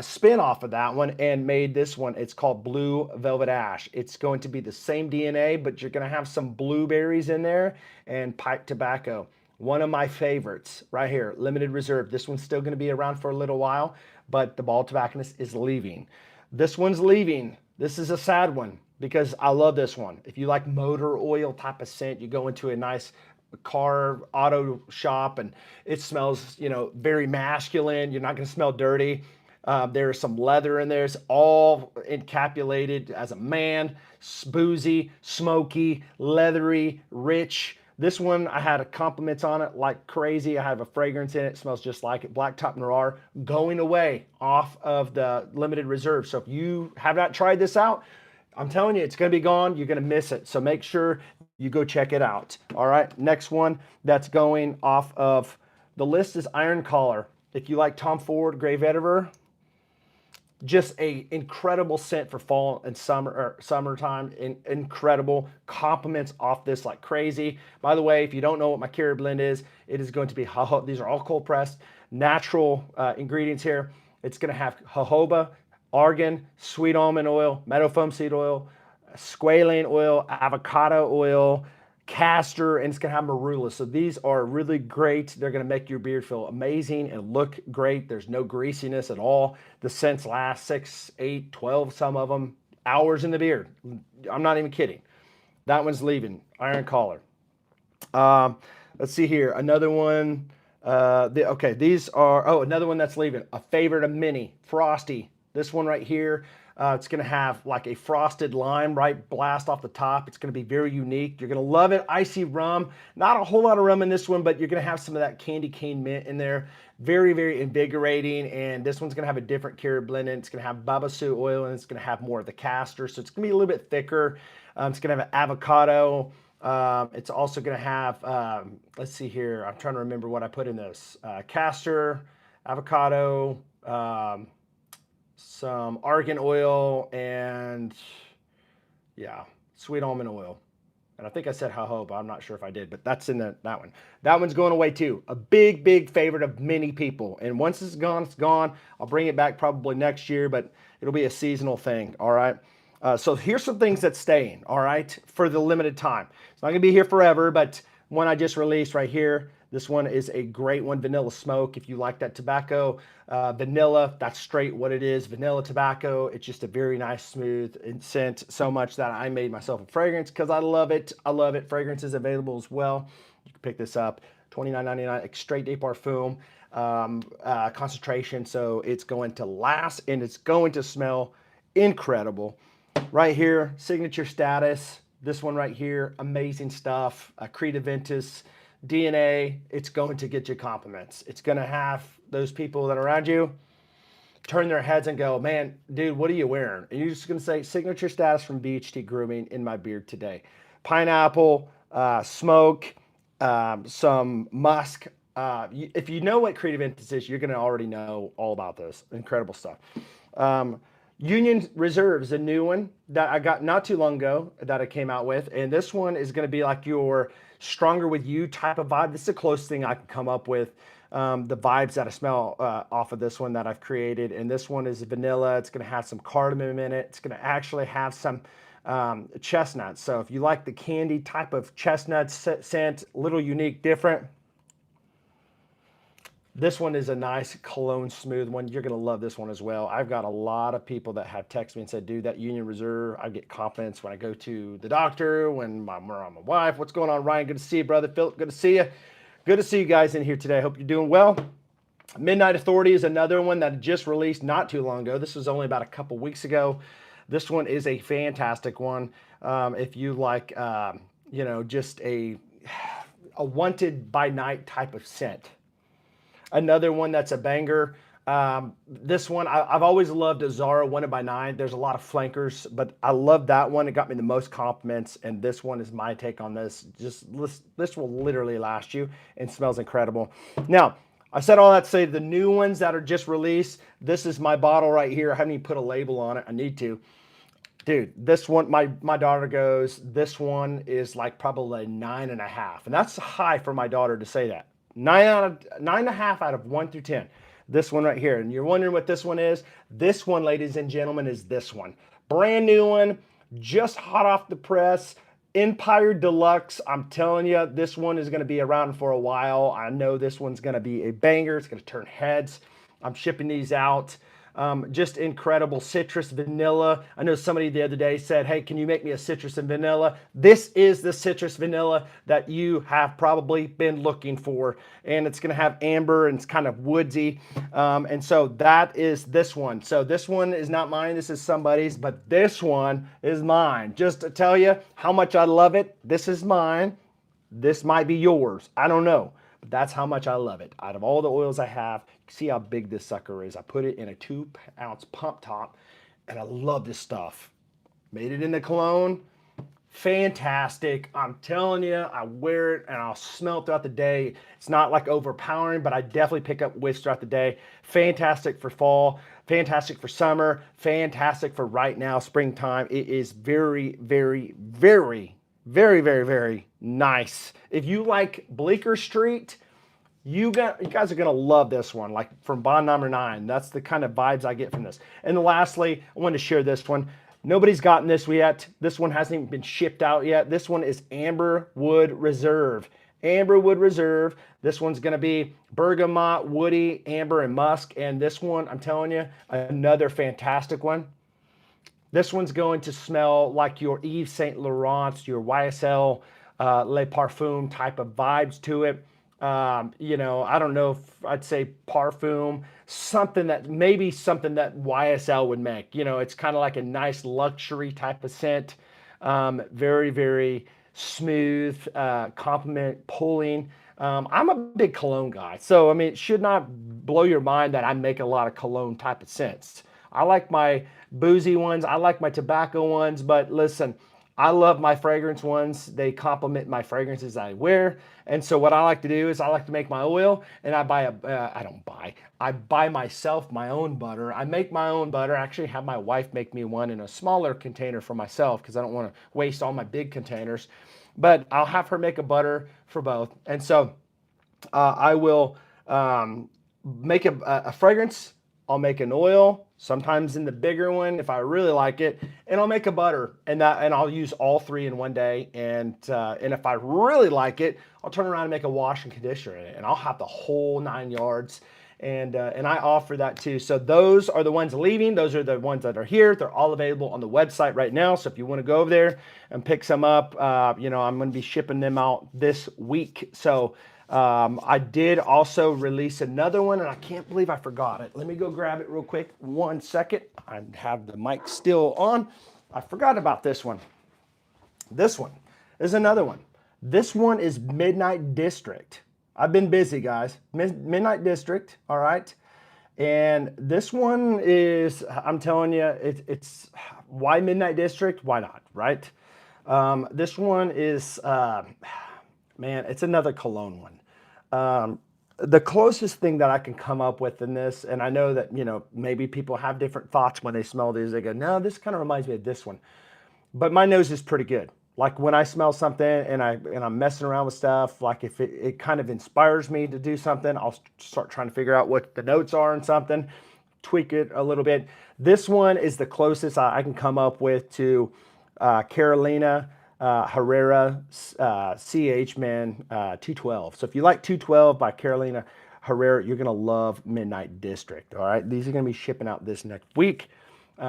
spin off of that one and made this one. It's called Blue Velvet Ash. It's going to be the same DNA, but you're going to have some blueberries in there and pipe tobacco. One of my favorites right here, limited reserve. This one's still going to be around for a little while, but the bald tobacconist is leaving. This one's leaving. This is a sad one because I love this one. If you like motor oil type of scent, you go into a nice car auto shop and it smells, you know, very masculine. You're not going to smell dirty. There's some leather in there. It's all encapsulated as a man. Boozy, smoky, leathery, rich. This one, I had compliments on it like crazy. I have a fragrance in it. It smells just like it. Blacktop Noir going away off of the limited reserve. So if you have not tried this out, I'm telling you, it's going to be gone. You're going to miss it. So make sure you go check it out. All right. Next one that's going off of the list is Iron Collar. If you like Tom Ford Gray Vetiver, just a incredible scent for fall and summertime. Incredible. Compliments off this like crazy. By the way, if you don't know what my carrier blend is, it is going to be these are all cold pressed natural ingredients here. It's going to have jojoba, argan, sweet almond oil, meadow foam seed oil, squalane oil, avocado oil, castor, and it's going to have marula. So these are really great. They're going to make your beard feel amazing and look great. There's no greasiness at all. The scents last 6, 8, 12, some of them, hours in the beard. I'm not even kidding. That one's leaving. Iron Collar. Let's see here. Another one. These are, another one that's leaving. A favorite of many, Frosty. This one right here. It's going to have like a frosted lime, right? Blast off the top. It's going to be very unique. You're going to love it. Icy rum. Not a whole lot of rum in this one, but you're going to have some of that candy cane mint in there. Very, very invigorating. And this one's going to have a different carrier blend in. It's going to have babasu oil and it's going to have more of the castor. So it's going to be a little bit thicker. It's going to have an avocado. It's also going to have, let's see here. I'm trying to remember what I put in this. Castor, avocado, some argan oil, and yeah, sweet almond oil. And I think I said jojoba. I'm not sure if I did, but that's in that one. That one's going away too. A big, big favorite of many people. And once it's gone, it's gone. I'll bring it back probably next year, but it'll be a seasonal thing. All right. So here's some things that's staying. All right. For the limited time. It's not going to be here forever, but one I just released right here. This one is a great one, vanilla smoke. If you like that tobacco, vanilla, that's straight what it is, vanilla tobacco. It's just a very nice, smooth scent, so much that I made myself a fragrance because I love it. I love it. Fragrance is available as well. You can pick this up, $29.99, Extrait de Parfum concentration. So it's going to last and it's going to smell incredible. Right here, signature status. This one right here, amazing stuff. Creativentus, DNA. It's going to get you compliments. It's going to have those people that are around you turn their heads and go, man, dude, what are you wearing? And you're just going to say, signature status from BHT Grooming in my beard today. Pineapple, smoke, some musk. If you know what Creativentus is, you're going to already know all about this. Incredible stuff. Union Reserve is a new one that I got not too long ago that I came out with. And this one is going to be like your stronger with you type of vibe. This is the closest thing I can come up with. The vibes that I smell off of this one that I've created. And this one is vanilla. It's going to have some cardamom in it. It's going to actually have some chestnuts. So if you like the candy type of chestnut scent, a little unique, different. This one is a nice cologne smooth one. You're going to love this one as well. I've got a lot of people that have texted me and said, dude, that Union Reserve, I get confidence when I go to the doctor, when I'm around my wife. What's going on, Ryan? Good to see you, brother. Philip, good to see you. Good to see you guys in here today. I hope you're doing well. Midnight Authority is another one that just released not too long ago. This was only about a couple weeks ago. This one is a fantastic one. If you like, you know, just a wanted by night type of scent. Another one that's a banger. This one, I've always loved a Zara Wanted by 9. There's a lot of flankers, but I love that one. It got me the most compliments, and this one is my take on this. This will literally last you and smells incredible. Now, I said all that to say the new ones that are just released, this is my bottle right here. I haven't even put a label on it. I need to. Dude, this one, my daughter goes, this one is like probably 9.5. And that's high for my daughter to say that. 9.5 out of 1 through 10. This one right here. And you're wondering what this one is? This one, ladies and gentlemen, is this one. Brand new one, just hot off the press. Empire Deluxe. I'm telling you, this one is going to be around for a while. I know this one's going to be a banger. It's going to turn heads. I'm shipping these out. Just incredible citrus vanilla. I know somebody the other day said, hey, can you make me a citrus and vanilla? This is the citrus vanilla that you have probably been looking for. And it's going to have amber and it's kind of woodsy. And so that is this one. So this one is not mine. This is somebody's, but this one is mine. Just to tell you how much I love it. This is mine. This might be yours. I don't know. But that's how much I love it. Out of all the oils I have, see how big this sucker is. I put it in a 2-ounce pump top, and I love this stuff. Made it in the cologne. Fantastic. I'm telling you, I wear it and I'll smell it throughout the day. It's not like overpowering, but I definitely pick up whiffs throughout the day. Fantastic for fall, fantastic for summer, fantastic for right now, springtime. It is very, very, very, very, very, very nice. If you like Bleecker Street, you guys are going to love this one, like from Bond Number 9. That's the kind of vibes I get from this. And lastly, I wanted to share this one. Nobody's gotten this yet. This one hasn't even been shipped out yet. This one is Amber Wood Reserve. Amber Wood Reserve. This one's going to be bergamot, woody, amber, and musk. And this one, I'm telling you, another fantastic one. This one's going to smell like your Yves Saint Laurent, your YSL Le Parfum type of vibes to it. You know, I don't know if I'd say parfum, something that maybe something that YSL would make. You know, it's kind of like a nice luxury type of scent. Very, very smooth, compliment pulling. I'm a big cologne guy. So, I mean, it should not blow your mind that I make a lot of cologne type of scents. I like my boozy ones. I like my tobacco ones. But listen, I love my fragrance ones. They complement my fragrances I wear. And so what I like to do is I like to make my oil, and I buy myself my own butter. I make my own butter. I actually have my wife make me one in a smaller container for myself because I don't want to waste all my big containers. But I'll have her make a butter for both. And so I will make a fragrance I'll make an oil, sometimes in the bigger one if I really like it, and I'll make a butter, and I'll use all three in one day. And if I really like it, I'll turn around and make a wash and conditioner in it, and I'll have the whole 9 yards. And I offer that too. So those are the ones leaving. Those are the ones that are here. They're all available on the website right now. So if you want to go over there and pick some up, I'm going to be shipping them out this week. So I did also release another one, and I can't believe I forgot it. Let me go grab it real quick. 1 second. I have the mic still on. I forgot about this one. This one is another one. This one is Midnight District. I've been busy, guys. Midnight District, all right? And this one is, I'm telling you, it's why Midnight District? Why not, right? This one is, man, it's another cologne one. The closest thing that I can come up with in this, and I know that, maybe people have different thoughts when they smell these. They go, no, this kind of reminds me of this one. But my nose is pretty good. Like when I smell something and I'm messing around with stuff, like if it kind of inspires me to do something, I'll start trying to figure out what the notes are in something, tweak it a little bit. This one is the closest I can come up with to Carolina Herrera CH Man 212. So if you like 212 by Carolina Herrera, you're gonna love Midnight District. All right, these are gonna be shipping out this next week. These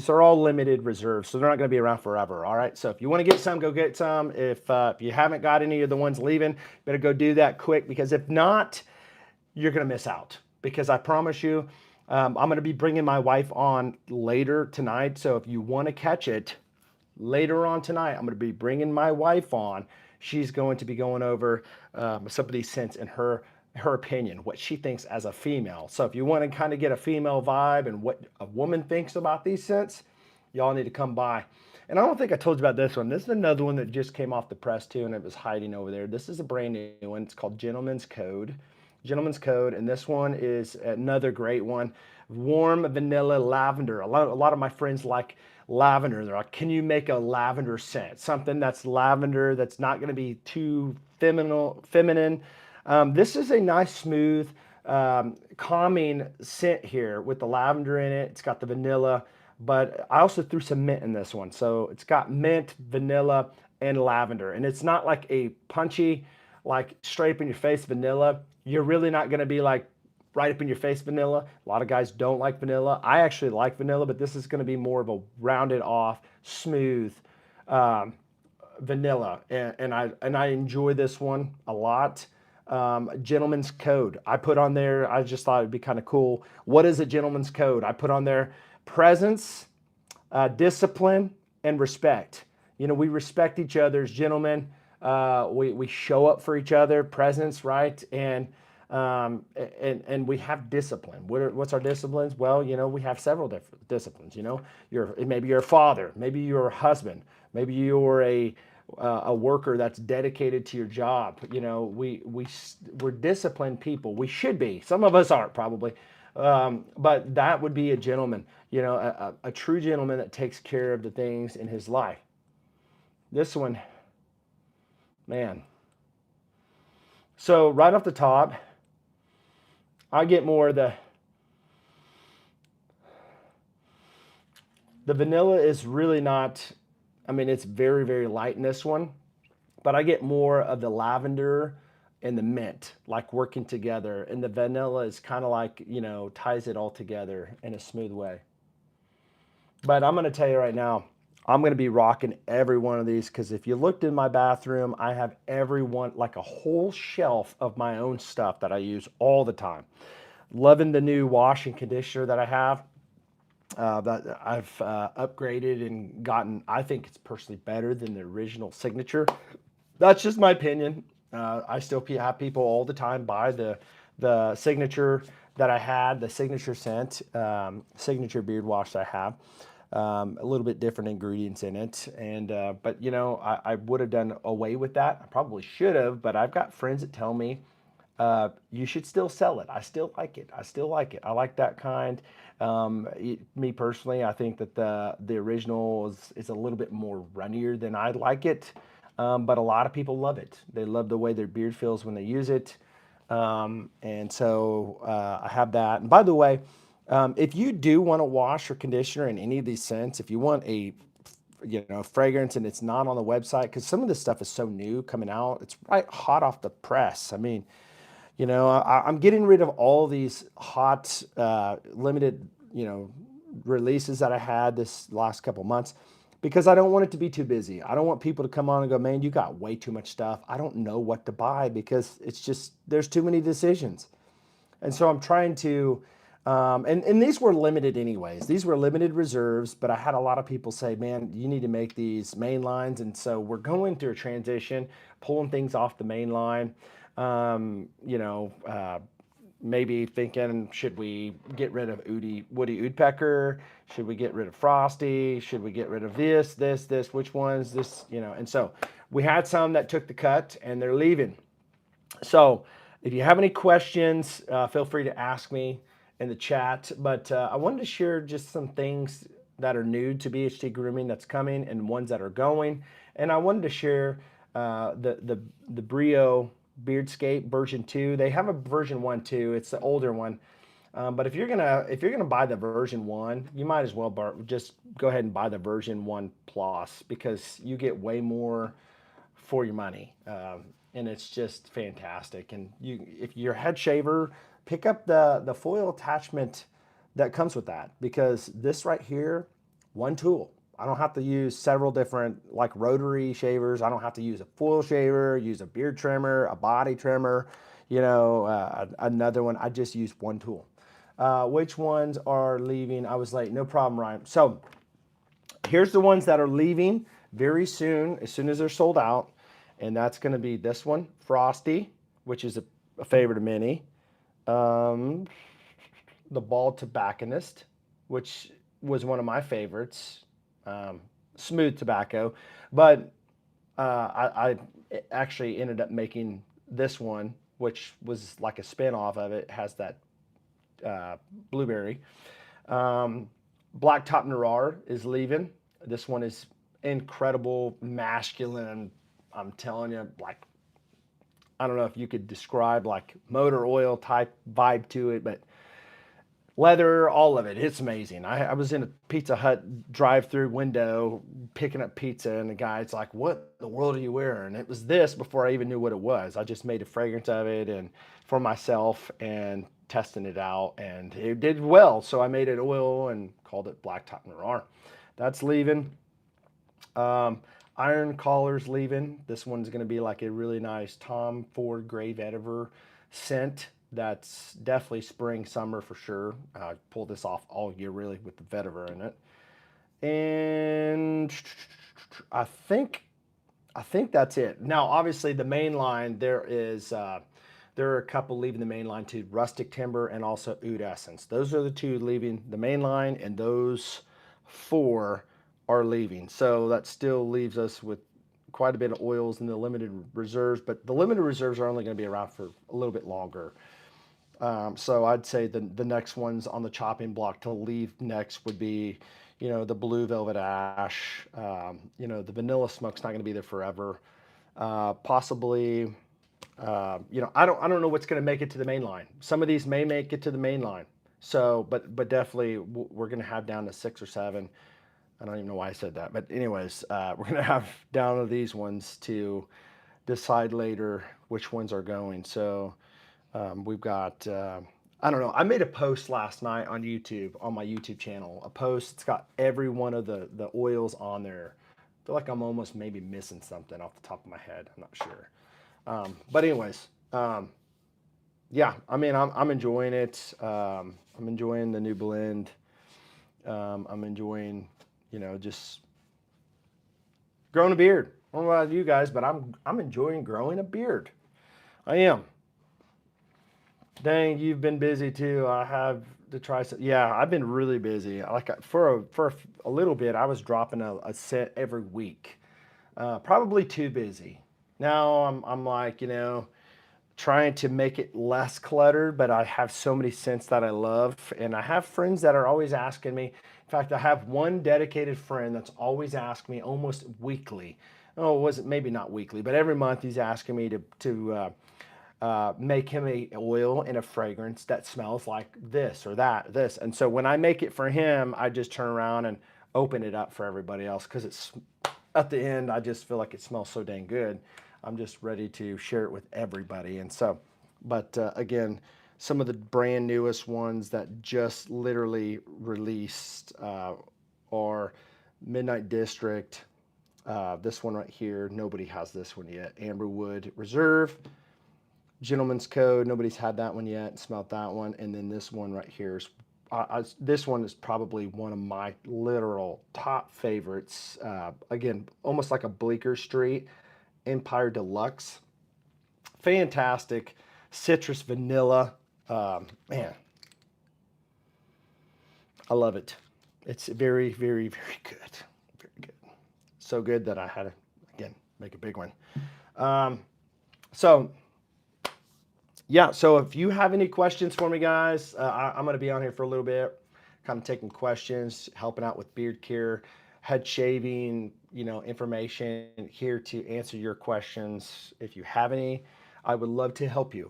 are all limited reserves, so they're not going to be around forever. All right. So if you want to get some, go get some. If you haven't got any of the ones leaving, better go do that quick, because if not, you're going to miss out. Because I promise you, I'm going to be bringing my wife on later tonight. So if you want to catch it later on tonight, I'm going to be bringing my wife on. She's going to be going over some of these scents in her opinion, what she thinks as a female. So if you want to kind of get a female vibe and what a woman thinks about these scents, y'all need to come by. And I don't think I told you about this one. This is another one that just came off the press too, and it was hiding over there. This is a brand new one. It's called Gentleman's Code. Gentleman's Code, and this one is another great one. Warm vanilla lavender. A lot of my friends like lavender. They're like, can you make a lavender scent? Something that's lavender, that's not going to be too feminine. This is a nice, smooth, calming scent here with the lavender in it. It's got the vanilla, but I also threw some mint in this one. So it's got mint, vanilla, and lavender. And it's not like a punchy, like straight up in your face vanilla. You're really not going to be like right up in your face vanilla. A lot of guys don't like vanilla. I actually like vanilla, but this is going to be more of a rounded off, smooth, vanilla, and I enjoy this one a lot. Gentleman's Code I put on there. I just thought it'd be kind of cool. What is a gentleman's code? I put on there presence, discipline, and respect. We respect each other as gentlemen. We show up for each other. Presence, right? And we have discipline. What's our disciplines? Well, we have several different disciplines. Maybe you're a father, maybe you're a husband, maybe you're a worker that's dedicated to your job. We're disciplined people. We should be. Some of us aren't probably, but that would be a gentleman. A true gentleman that takes care of the things in his life. This one, man. So right off the top, I get more of the vanilla is really not, it's very, very light in this one, but I get more of the lavender and the mint, like working together. And the vanilla is kind of like, ties it all together in a smooth way. But I'm going to tell you right now, I'm going to be rocking every one of these, because if you looked in my bathroom, I have every one, like a whole shelf of my own stuff that I use all the time. Loving the new wash and conditioner that I have. That I've upgraded and gotten. I think it's personally better than the original Signature. That's just my opinion. I still have people all the time buy the Signature that I had, the Signature scent, Signature beard wash that I have. A little bit different ingredients in it, but I would have done away with that. I probably should have, but I've got friends that tell me you should still sell it. I still like it. I like that kind. Me personally, I think that the original is a little bit more runnier than I like it, but a lot of people love it. They love the way their beard feels when they use it. And so I have that. And by the way, if you do want to wash or conditioner in any of these scents, if you want a fragrance and it's not on the website, because some of this stuff is so new coming out, it's right hot off the press. I mean, I'm getting rid of all these hot, limited, releases that I had this last couple months because I don't want it to be too busy. I don't want people to come on and go, man, you got way too much stuff. I don't know what to buy because it's just, there's too many decisions. And so I'm trying to, and these were limited anyways. These were limited reserves, but I had a lot of people say, man, you need to make these main lines. And so we're going through a transition, pulling things off the main line. Maybe thinking, should we get rid of Woody Woodpecker? Should we get rid of Frosty? Should we get rid of this, which ones, this, and so we had some that took the cut and they're leaving. So if you have any questions, feel free to ask me in the chat. But I wanted to share just some things that are new to BHT Grooming that's coming and ones that are going. And I wanted to share the Brio Beardscape version 2. They have a version 1 too. It's the older one. But if you're gonna buy the version 1, you might as well just go ahead and buy the version 1 plus because you get way more for your money. And it's just fantastic. And if you're a head shaver, pick up the foil attachment that comes with that because this right here, one tool. I don't have to use several different like rotary shavers. I don't have to use a foil shaver, use a beard trimmer, a body trimmer, another one. I just use one tool. Which ones are leaving? I was late. No problem, Ryan. So here's the ones that are leaving very soon, as soon as they're sold out. And that's going to be this one, Frosty, which is a favorite of many. The Bald Tobacconist, which was one of my favorites. Smooth tobacco. But I actually ended up making this one, which was like a spin-off of it. It has that blueberry. Blacktop Noir is leaving. This one is incredible, masculine. I'm telling you, like, I don't know if you could describe like motor oil type vibe to it, but leather, all of it. It's amazing. I was in a Pizza Hut drive-through window picking up pizza, and the guy's like, "What in the world are you wearing?" It was this before I even knew what it was. I just made a fragrance of it and for myself and testing it out, and it did well. So I made it oil and called it Blacktop Noir. That's leaving. Iron Collar's leaving. This one's going to be like a really nice Tom Ford Gray Vetiver scent. That's definitely spring, summer for sure. Pull this off all year really with the vetiver in it. And I think that's it. Now, obviously, the main line there are a couple leaving the main line too: Rustic Timber and also Oud Essence. Those are the two leaving the main line, and those 4 are leaving. So that still leaves us with quite a bit of oils in the limited reserves, but the limited reserves are only going to be around for a little bit longer. So I'd say the next ones on the chopping block to leave next would be, the Blue Velvet Ash. The Vanilla Smoke's not going to be there forever. Possibly, I don't know what's going to make it to the main line. Some of these may make it to the main line. So, but definitely we're going to have down to 6 or 7. I don't even know why I said that, but anyways, we're going to have down to these ones to decide later which ones are going. So we've got, I don't know. I made a post last night on YouTube, on my YouTube channel, a post. It's got every one of the oils on there. I feel like I'm almost maybe missing something off the top of my head. I'm not sure. But anyways, yeah, I mean, I'm enjoying it. I'm enjoying the new blend. I'm enjoying, just growing a beard. I don't know about you guys, but I'm enjoying growing a beard. I am. Dang, you've been busy too. I have to try some. Yeah, I've been really busy. Like for a little bit, I was dropping a set every week. Probably too busy. Now I'm like, trying to make it less cluttered, but I have so many scents that I love, and I have friends that are always asking me. In fact, I have one dedicated friend that's always asking me almost weekly. Oh, was it maybe not weekly, but every month he's asking me to make him a oil and a fragrance that smells like this or that, this. And so when I make it for him, I just turn around and open it up for everybody else because it's at the end, I just feel like it smells so dang good. I'm just ready to share it with everybody. And so, but again, some of the brand newest ones that just literally released are Midnight District. This one right here, nobody has this one yet. Amberwood Reserve. Gentleman's Code, nobody's had that one yet, smelled that one. And then this one right here is, this one is probably one of my literal top favorites. Again, almost like a Bleecker Street, Empire Deluxe. Fantastic. Citrus vanilla. Man, I love it. It's very, very, very good. Very good. So good that I had to, again, make a big one. So if you have any questions for me, guys, I'm going to be on here for a little bit, kind of taking questions, helping out with beard care, head shaving, information here to answer your questions. If you have any, I would love to help you.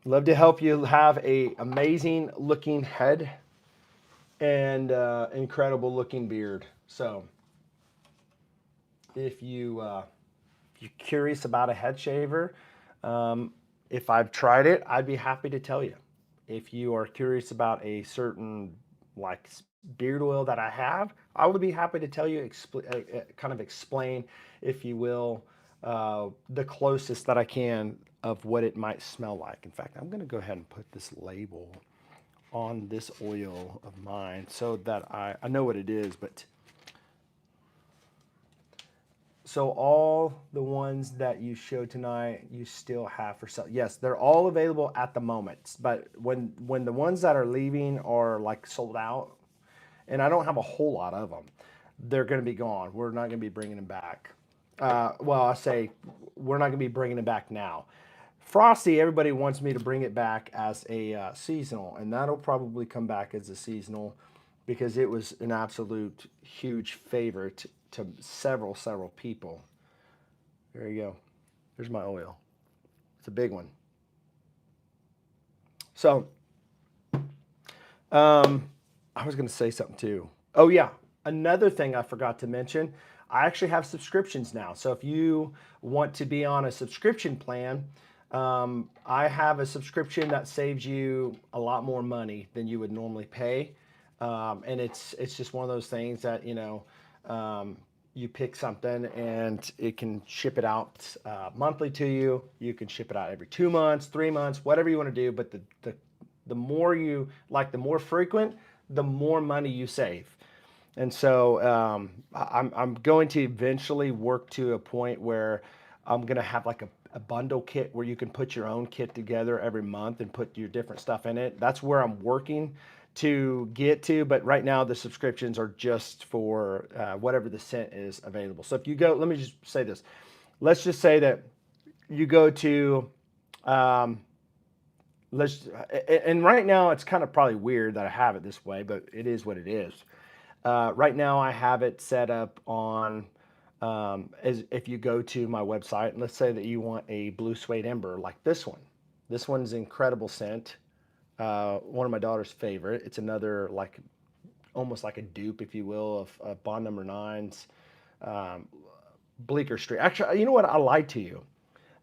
Love to help you have a amazing looking head and incredible looking beard. So if you're curious about a head shaver, if I've tried it, I'd be happy to tell you. If you are curious about a certain like beard oil that I have, I would be happy to tell you, kind of explain, if you will, the closest that I can of what it might smell like. In fact, I'm going to go ahead and put this label on this oil of mine so that I know what it is, but so all the ones that you showed tonight, you still have for sale. Yes, they're all available at the moment, but when the ones that are leaving are like sold out, and I don't have a whole lot of them, they're going to be gone. We're not going to be bringing them back. Well, I say we're not going to be bringing them back now. Frosty, everybody wants me to bring it back as a seasonal, and that'll probably come back as a seasonal because it was an absolute huge favorite to several people. There you go. There's my oil. It's a big one. So, I was going to say something too. Oh yeah, another thing I forgot to mention, I actually have subscriptions now. So if you want to be on a subscription plan, I have a subscription that saves you a lot more money than you would normally pay. And it's just one of those things that, you pick something and it can ship it out monthly to you. You can ship it out every 2 months, 3 months, whatever you want to do. But the more you like, the more frequent, the more money you save. And so I'm going to eventually work to a point where I'm going to have like a bundle kit where you can put your own kit together every month and put your different stuff in it. That's where I'm working to get to, but right now the subscriptions are just for whatever the scent is available. So if you go, let me just say this. Let's just say that you go to, and right now it's kind of probably weird that I have it this way, but it is what it is. Right now I have it set up on, as if you go to my website, and let's say that you want a blue suede ember like this one. This one's incredible scent. One of my daughter's favorite. It's another like almost like a dupe, if you will, of Bond Number 9's Bleecker Street. Actually, you know what? I lied to you.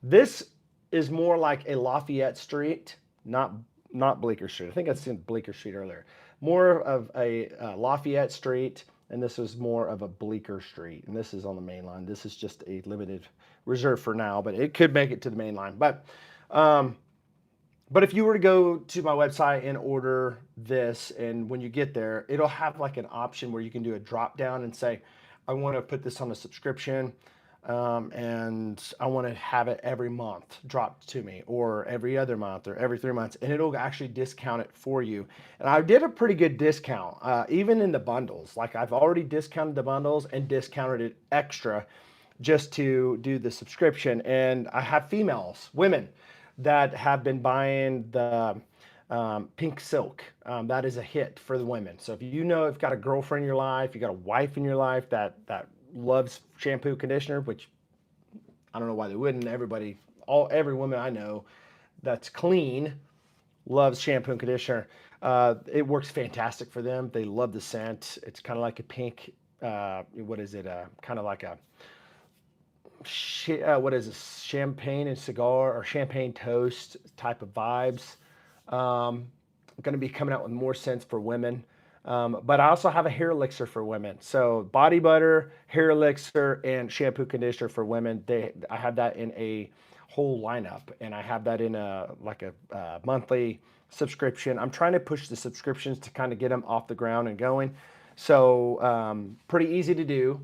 This is more like a Lafayette Street, not Bleecker Street. I think I said Bleecker Street earlier. More of a Lafayette Street, and this is more of a Bleecker Street. And this is on the main line. This is just a limited reserve for now, but it could make it to the main line. But if you were to go to my website and order this, and when you get there, it'll have like an option where you can do a drop down and say, I want to put this on a subscription, and I want to have it every month dropped to me, or every other month, or every 3 months, and it'll actually discount it for you. And I did a pretty good discount, even in the bundles. Like I've already discounted the bundles and discounted it extra just to do the subscription. And I have women that have been buying the pink silk. That is a hit for the women. So if you've got a girlfriend in your life, you got a wife in your life that loves shampoo, conditioner, which I don't know why they wouldn't. Every woman I know that's clean loves shampoo and conditioner. It works fantastic for them. They love the scent. It's kind of like a pink. What is it? Kind of like a what is this? Champagne and cigar or champagne toast type of vibes. I'm going to be coming out with more scents for women. But I also have a hair elixir for women. So body butter, hair elixir, and shampoo conditioner for women. I have that in a whole lineup, and I have that in a like a monthly subscription. I'm trying to push the subscriptions to kind of get them off the ground and going. So pretty easy to do,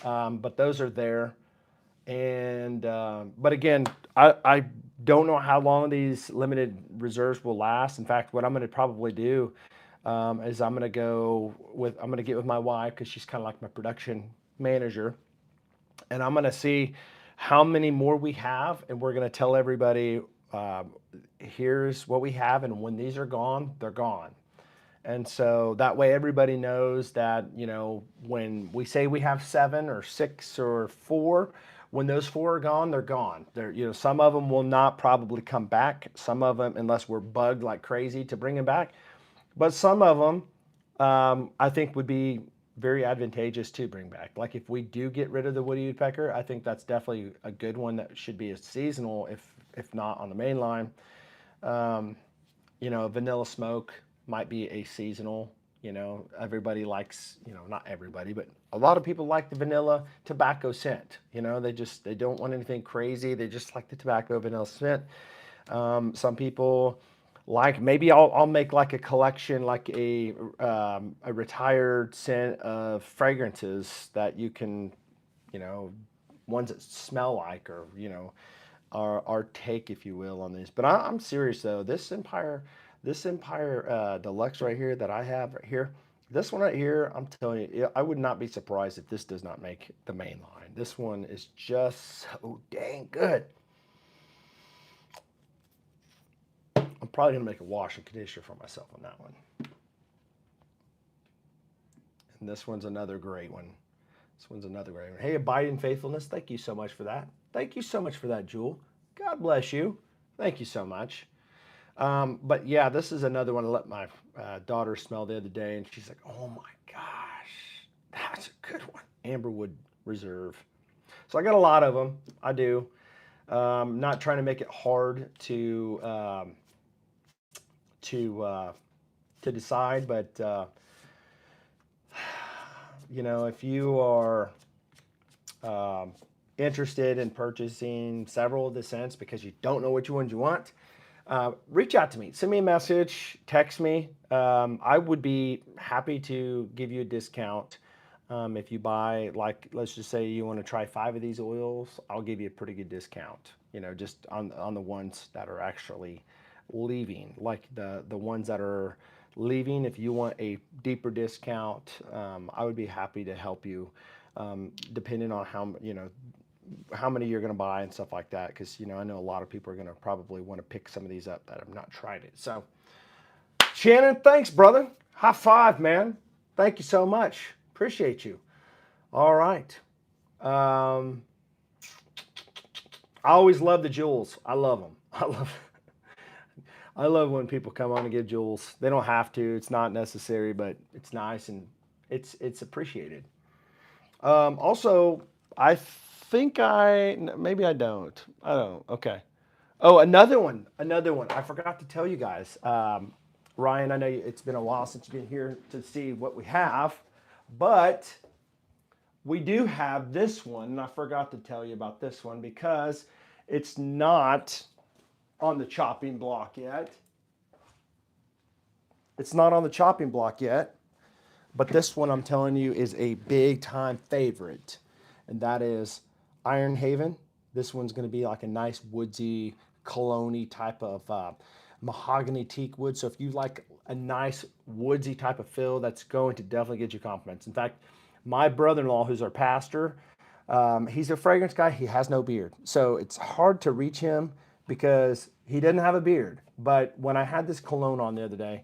but those are there. And but again, I don't know how long these limited reserves will last. In fact, what I'm going to probably do is I'm going to get with my wife because she's kind of like my production manager, and I'm going to see how many more we have, and we're going to tell everybody here's what we have, and when these are gone, they're gone. And so that way everybody knows that, when we say we have 7 or 6 or 4, when those 4 are gone, they're gone. Some of them will not probably come back. Some of them, unless we're bugged like crazy to bring them back. But some of them, I think would be very advantageous to bring back. Like if we do get rid of the woody woodpecker, I think that's definitely a good one that should be a seasonal, if not on the main line. Vanilla smoke might be a seasonal. Everybody likes, not everybody, but a lot of people like the vanilla tobacco scent. They don't want anything crazy. They just like the tobacco vanilla scent. Some people maybe I'll make like a collection, like a retired scent of fragrances that you can, ones that smell like, or our take, if you will, on these. But I'm serious though. This Empire Deluxe right here that I have right here, this one right here, I'm telling you, I would not be surprised if this does not make the main line. This one is just so dang good. I'm probably gonna make a wash and conditioner for myself on that one. And this one's another great one. This one's another great one. Hey, Abiding Faithfulness, thank you so much for that. Thank you so much for that, Jewel. God bless you. Thank you so much. But yeah, this is another one I let my daughter smell the other day, and she's like, "Oh my gosh, that's a good one." Amberwood Reserve. So I got a lot of them. I do. Not trying to make it hard to decide, but if you are interested in purchasing several of the scents because you don't know which ones you want, reach out to me. Send me a message, text me. I would be happy to give you a discount. If you buy, like, let's just say you want to try 5 of these oils, I'll give you a pretty good discount, just on the ones that are actually leaving. Like the ones that are leaving, if you want a deeper discount, I would be happy to help you, depending on how many you're going to buy and stuff like that, because I know a lot of people are going to probably want to pick some of these up that have not tried it. So Shannon, thanks, brother. High five, man. Thank you so much. Appreciate you. All right. I always love the jewels. I love them. I love when people come on and give jewels. They don't have to. It's not necessary, but it's nice and it's appreciated. Also, I think maybe I don't. I don't. Okay. Oh, another one. I forgot to tell you guys. Ryan, I know it's been a while since you've been here to see what we have, but we do have this one, and I forgot to tell you about this one because it's not on the chopping block yet. It's not on the chopping block yet, but this one I'm telling you is a big time favorite, and that is Iron Haven. This one's going to be like a nice woodsy, cologne type of mahogany teak wood. So if you like a nice woodsy type of feel, that's going to definitely get you compliments. In fact, my brother-in-law, who's our pastor, he's a fragrance guy. He has no beard, so it's hard to reach him because he doesn't have a beard. But when I had this cologne on the other day,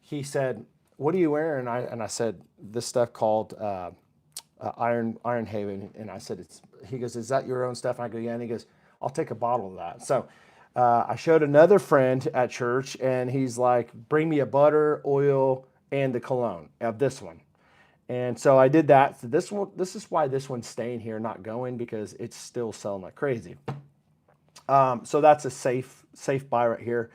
he said, "What are you wearing?" And I said, "This stuff called Iron Haven." And I said, He goes, "Is that your own stuff?" And I go, "Yeah." And he goes, "I'll take a bottle of that." So I showed another friend at church, and he's like, bring me a butter, oil, and the cologne of this one. And so I did that. So this is why this one's staying here, not going, because it's still selling like crazy. So that's a safe buy right here.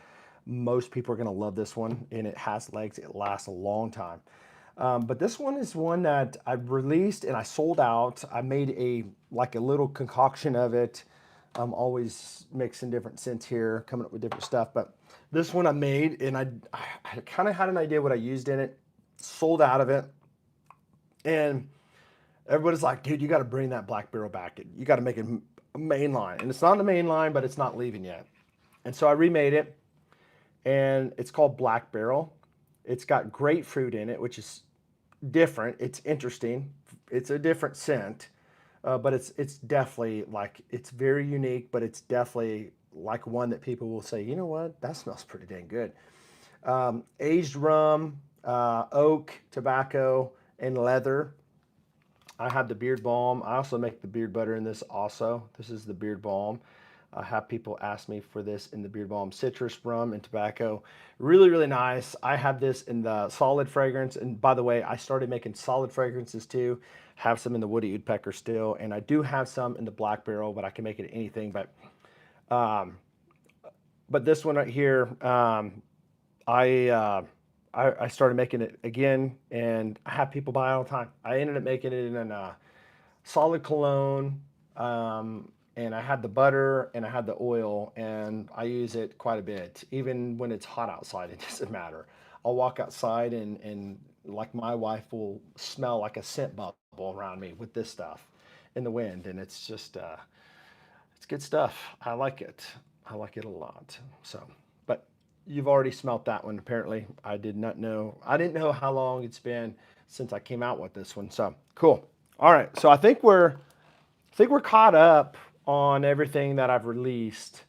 Most people are going to love this one, and it has legs. It lasts a long time. But this one is one that I released and I sold out. I made a little concoction of it. I'm always mixing different scents here, coming up with different stuff. But this one I made, and I kind of had an idea what I used in it. Sold out of it, and everybody's like, dude, you got to bring that black barrel back. You got to make it a main line. And it's not the main line, but it's not leaving yet. And so I remade it, and it's called Black Barrel. It's got grapefruit in it, which is different. It's interesting. It's a different scent, but it's definitely like, it's very unique, but it's definitely like one that people will say, you know what, that smells pretty dang good. Aged rum, oak, tobacco, and leather. I have the beard balm. I also make the beard butter in this also. This is the beard balm. I have people ask me for this in the beard balm. Citrus, rum, and tobacco. Really, really nice. I have this in the solid fragrance. And by the way, I started making solid fragrances too. Have some in the woody woodpecker still. And I do have some in the black barrel, but I can make it anything. But this one right here, I started making it again, and I have people buy it all the time. I ended up making it in a solid cologne, and I had the butter and I had the oil, and I use it quite a bit. Even when it's hot outside, it doesn't matter. I'll walk outside, and like my wife will smell like a scent bubble around me with this stuff in the wind, and it's just it's good stuff. I like it. I like it a lot. So, but you've already smelt that one apparently. I did not know. I didn't know how long it's been since I came out with this one. So cool. All right. So I think we're caught up on everything that I've released.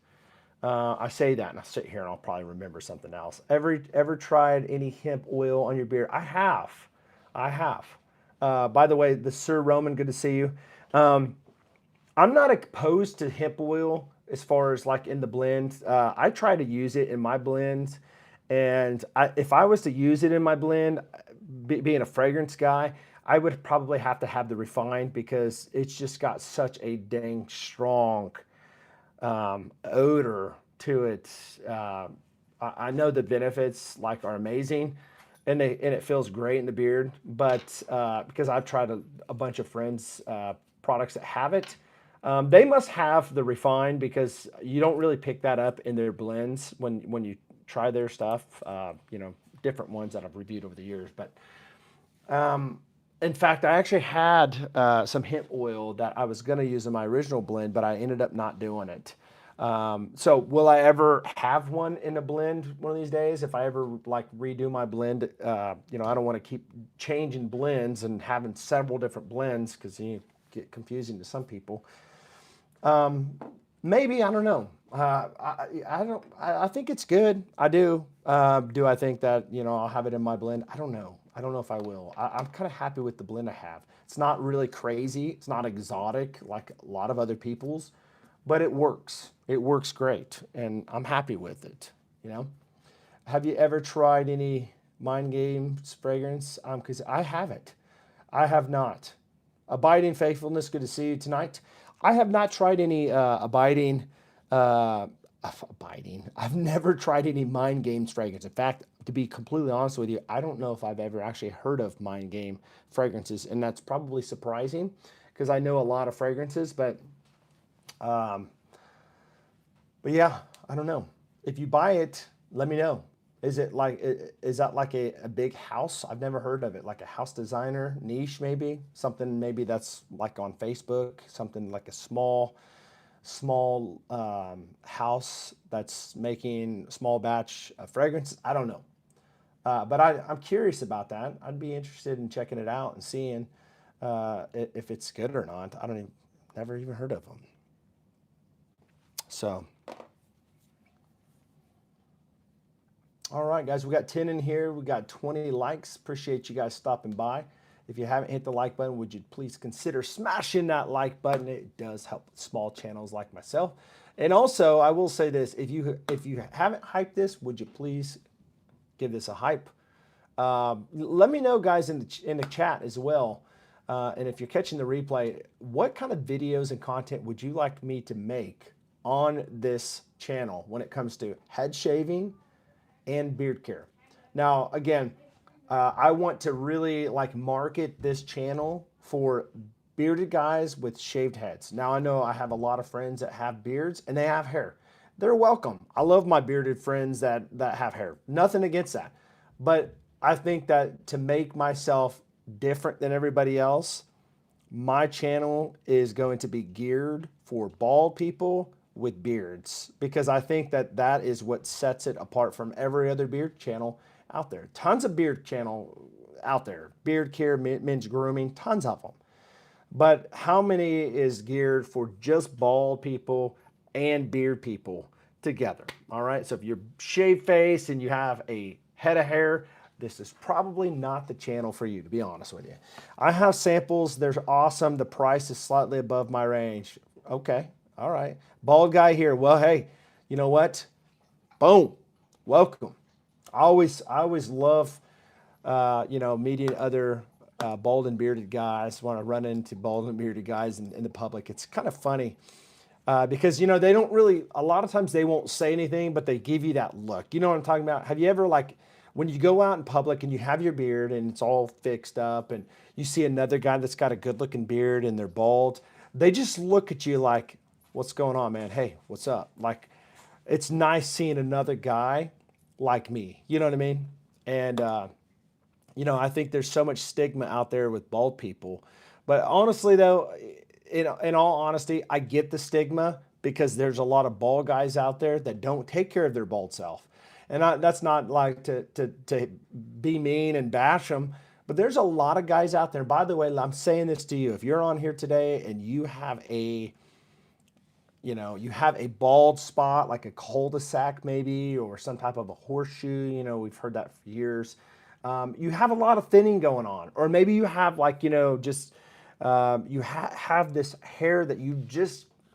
I say that and I sit here and I'll probably remember something else. Ever tried any hemp oil on your beard? I have. I have. By the way, the Sir Roman, good to see you. I'm not opposed to hemp oil as far as like in the blend. I try to use it in my blends, and if I was to use it in my blend, being a fragrance guy, I would probably have to have the refined, because it's just got such a dang strong odor to it. I know the benefits like are amazing, and it feels great in the beard. But because I've tried a bunch of friends' products that have it, they must have the refined, because you don't really pick that up in their blends when you try their stuff. Different ones that I've reviewed over the years. But in fact, I actually had some hemp oil that I was going to use in my original blend, but I ended up not doing it. So will I ever have one in a blend one of these days? If I ever like redo my blend, I don't want to keep changing blends and having several different blends, because you get confusing to some people. Maybe, I don't know. I think it's good. I do. Do I think that, I'll have it in my blend? I don't know. I don't know if I will. I'm kind of happy with the blend I have. It's not really crazy. It's not exotic like a lot of other people's, but it works. It works great, and I'm happy with it. Have you ever tried any Mind Games fragrance? Because I haven't. I have not. Abiding Faithfulness, good to see you tonight. I have not tried any abiding. I've never tried any Mind Games fragrance. In fact, to be completely honest with you, I don't know if I've ever actually heard of Mind Game fragrances, and that's probably surprising, because I know a lot of fragrances, but yeah, I don't know. If you buy it, let me know. Is that like a big house? I've never heard of it. Like a house designer niche, maybe something. Maybe that's like on Facebook. Something like a small house that's making a small batch of fragrances. I don't know. But I'm curious about that. I'd be interested in checking it out and seeing if it's good or not. Never even heard of them. So. All right, guys, we got 10 in here. We got 20 likes. Appreciate you guys stopping by. If you haven't hit the like button, would you please consider smashing that like button? It does help small channels like myself. And also, I will say this: if you haven't hyped this, would you please give this a hype? Let me know, guys, in the chat as well. And if you're catching the replay, what kind of videos and content would you like me to make on this channel when it comes to head shaving and beard care? Now, again, I want to really like market this channel for bearded guys with shaved heads. Now, I know I have a lot of friends that have beards and they have hair. They're welcome. I love my bearded friends that have hair. Nothing against that. But I think that to make myself different than everybody else, my channel is going to be geared for bald people with beards because I think that that is what sets it apart from every other beard channel out there. Tons of beard channel out there, beard care, men's grooming, tons of them. But how many is geared for just bald people and beard people together? All right. So if you're shaved face and you have a head of hair, this is probably not the channel for you, to be honest with you. I have samples. They're awesome. The price is slightly above my range. Okay. All right. Bald guy here. Well, hey, you know what? Boom. Welcome. I always love, meeting other bald and bearded guys. When I run into bald and bearded guys in the public, it's kind of funny because they don't really. A lot of times they won't say anything, but they give you that look. You know what I'm talking about? Have you ever like when you go out in public and you have your beard and it's all fixed up, and you see another guy that's got a good-looking beard and they're bald? They just look at you like, "What's going on, man? Hey, what's up?" Like, it's nice seeing another guy like me. You know what I mean? And I think there's so much stigma out there with bald people. But honestly, though, in all honesty, I get the stigma because there's a lot of bald guys out there that don't take care of their bald self. And that's not like to be mean and bash them, but there's a lot of guys out there. By the way, I'm saying this to you. If you're on here today and you have a bald spot, like a cul-de-sac maybe, or some type of a horseshoe, we've heard that for years. You have a lot of thinning going on, or maybe you have have this hair that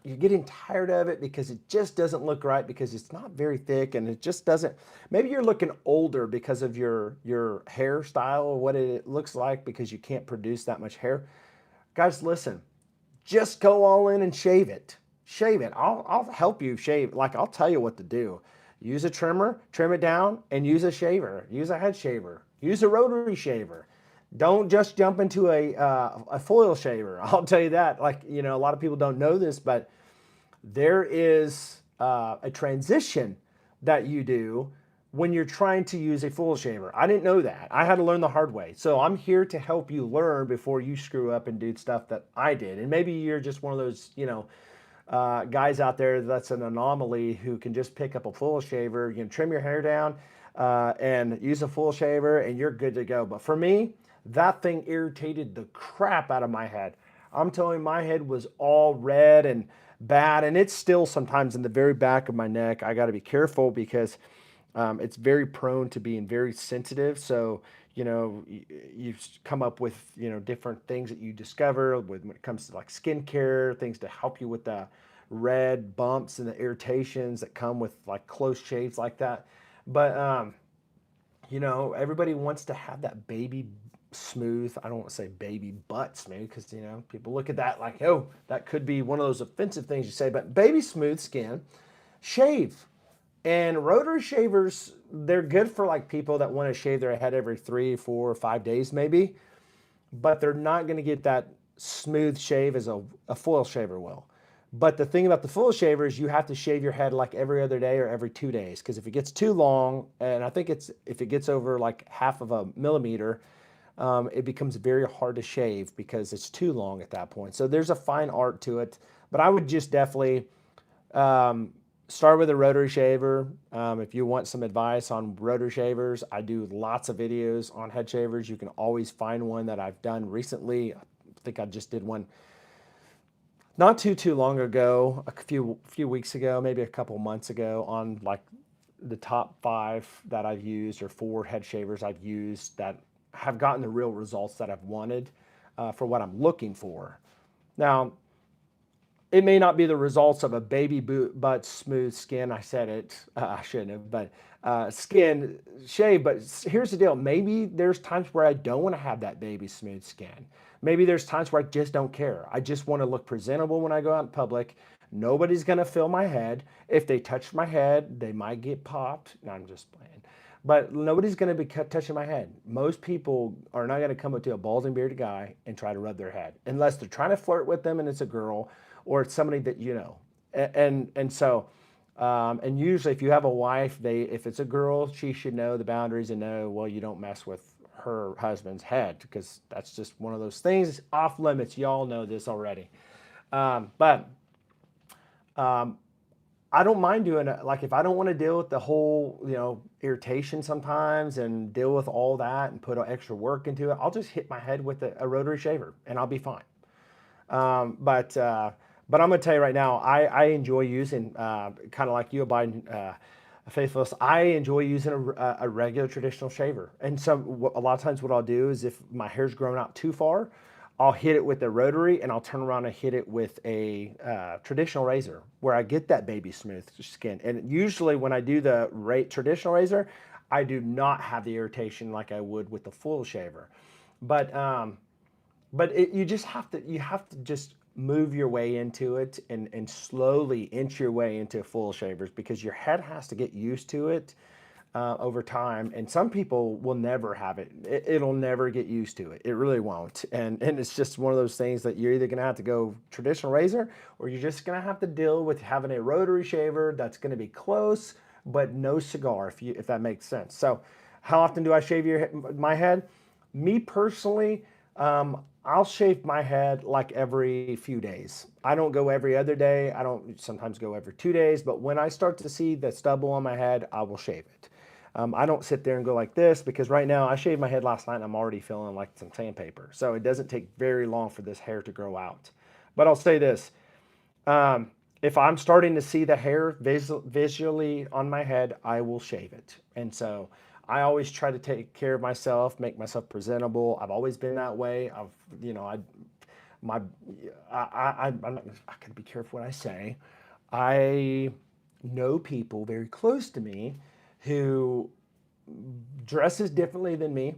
you're getting tired of it because it just doesn't look right because it's not very thick and it just doesn't. Maybe you're looking older because of your hairstyle or what it looks like because you can't produce that much hair. Guys, listen, just go all in and shave it. Shave it. I'll help you shave. Like, I'll tell you what to do. Use a trimmer, trim it down, and use a shaver. Use a head shaver. Use a rotary shaver. Don't just jump into a foil shaver. I'll tell you that. Like, a lot of people don't know this, but there is a transition that you do when you're trying to use a foil shaver. I didn't know that. I had to learn the hard way. So I'm here to help you learn before you screw up and do stuff that I did. And maybe you're just one of those, guys out there that's an anomaly who can just pick up a full shaver. You can trim your hair down and use a full shaver and you're good to go. But for me, that thing irritated the crap out of my head. I'm telling you, my head was all red and bad, and it's still sometimes in the very back of my neck. I got to be careful because it's very prone to being very sensitive. So, you come up with, different things that you discover when it comes to like skincare, things to help you with the red bumps and the irritations that come with like close shaves like that. But, everybody wants to have that baby smooth. I don't want to say baby butt smooth because, people look at that like, oh, that could be one of those offensive things you say, but baby smooth skin, shave. And rotary shavers, they're good for like people that want to shave their head every 3, 4, or 5 days maybe, but they're not going to get that smooth shave as a foil shaver will. But the thing about the foil shaver is you have to shave your head like every other day or every 2 days, because if it gets too long, and I think if it gets over like half of a millimeter, it becomes very hard to shave because it's too long at that point. So there's a fine art to it, but I would just definitely start with a rotary shaver. If you want some advice on rotary shavers, I do lots of videos on head shavers. You can always find one that I've done recently. I think I just did one not too long ago, a few weeks ago, maybe a couple months ago, on like the top 5 that I've used, or 4 head shavers I've used that have gotten the real results that I've wanted for what I'm looking for. Now, it may not be the results of a baby butt smooth skin. I said it. I shouldn't have, but skin shave. But here's the deal. Maybe there's times where I don't want to have that baby smooth skin. Maybe there's times where I just don't care. I just want to look presentable when I go out in public. Nobody's going to feel my head. If they touch my head, they might get popped. No, I'm just playing. But nobody's going to be touching my head. Most people are not going to come up to a bald and bearded guy and try to rub their head unless they're trying to flirt with them and it's a girl or it's somebody that you know. And so, and usually if you have a wife, if it's a girl, she should know the boundaries and know, well, you don't mess with her husband's head because that's just one of those things off limits. Y'all know this already. But I don't mind doing it. Like if I don't want to deal with the whole, irritation sometimes and deal with all that and put extra work into it, I'll just hit my head with a rotary shaver and I'll be fine. But I'm going to tell you right now, I enjoy using, kind of like you, Abide Faithless, I enjoy using a regular traditional shaver. And so a lot of times what I'll do is if my hair's grown out too far, I'll hit it with a rotary and I'll turn around and hit it with a traditional razor where I get that baby smooth skin. And usually when I do the traditional razor, I do not have the irritation like I would with the full shaver. But you have to just move your way into it and slowly inch your way into full shavers because your head has to get used to it over time. And some people will never have it. It'll never get used to it. It really won't. And it's just one of those things that you're either going to have to go traditional razor or you're just going to have to deal with having a rotary shaver that's going to be close but no cigar, if that makes sense. So how often do I shave my head? Me personally, I'll shave my head like every few days. I don't go every other day. I don't sometimes go every 2 days, but when I start to see the stubble on my head, I will shave it. I don't sit there and go like this because right now I shaved my head last night and I'm already feeling like some sandpaper. So it doesn't take very long for this hair to grow out. But I'll say this, if I'm starting to see the hair visually on my head, I will shave it. And so I always try to take care of myself, make myself presentable. I've always been that way. I'm not, I gotta be careful what I say. I know people very close to me who dresses differently than me.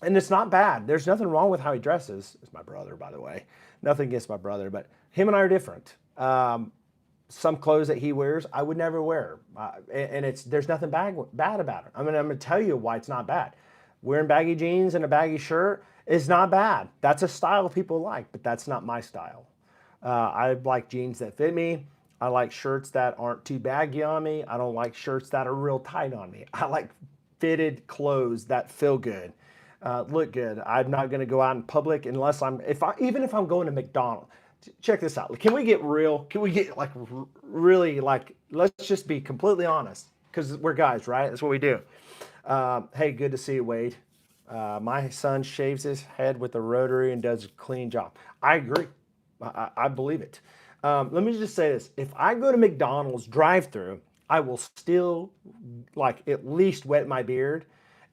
And it's not bad. There's nothing wrong with how he dresses. It's my brother, by the way. Nothing against my brother, but him and I are different. Some clothes that he wears, I would never wear. And there's nothing bad about it. I'm going to tell you why it's not bad. Wearing baggy jeans and a baggy shirt is not bad. That's a style people like, but that's not my style. I like jeans that fit me. I like shirts that aren't too baggy on me. I don't like shirts that are real tight on me. I like fitted clothes that feel good, look good. I'm not going to go out in public unless even if I'm going to McDonald's. Check this out. Can we get real? Can we get really let's just be completely honest because we're guys, right? That's what we do. Hey, good to see you, Wade. My son shaves his head with a rotary and does a clean job. I agree. I believe it. Let me just say this. If I go to McDonald's drive-thru, I will still at least wet my beard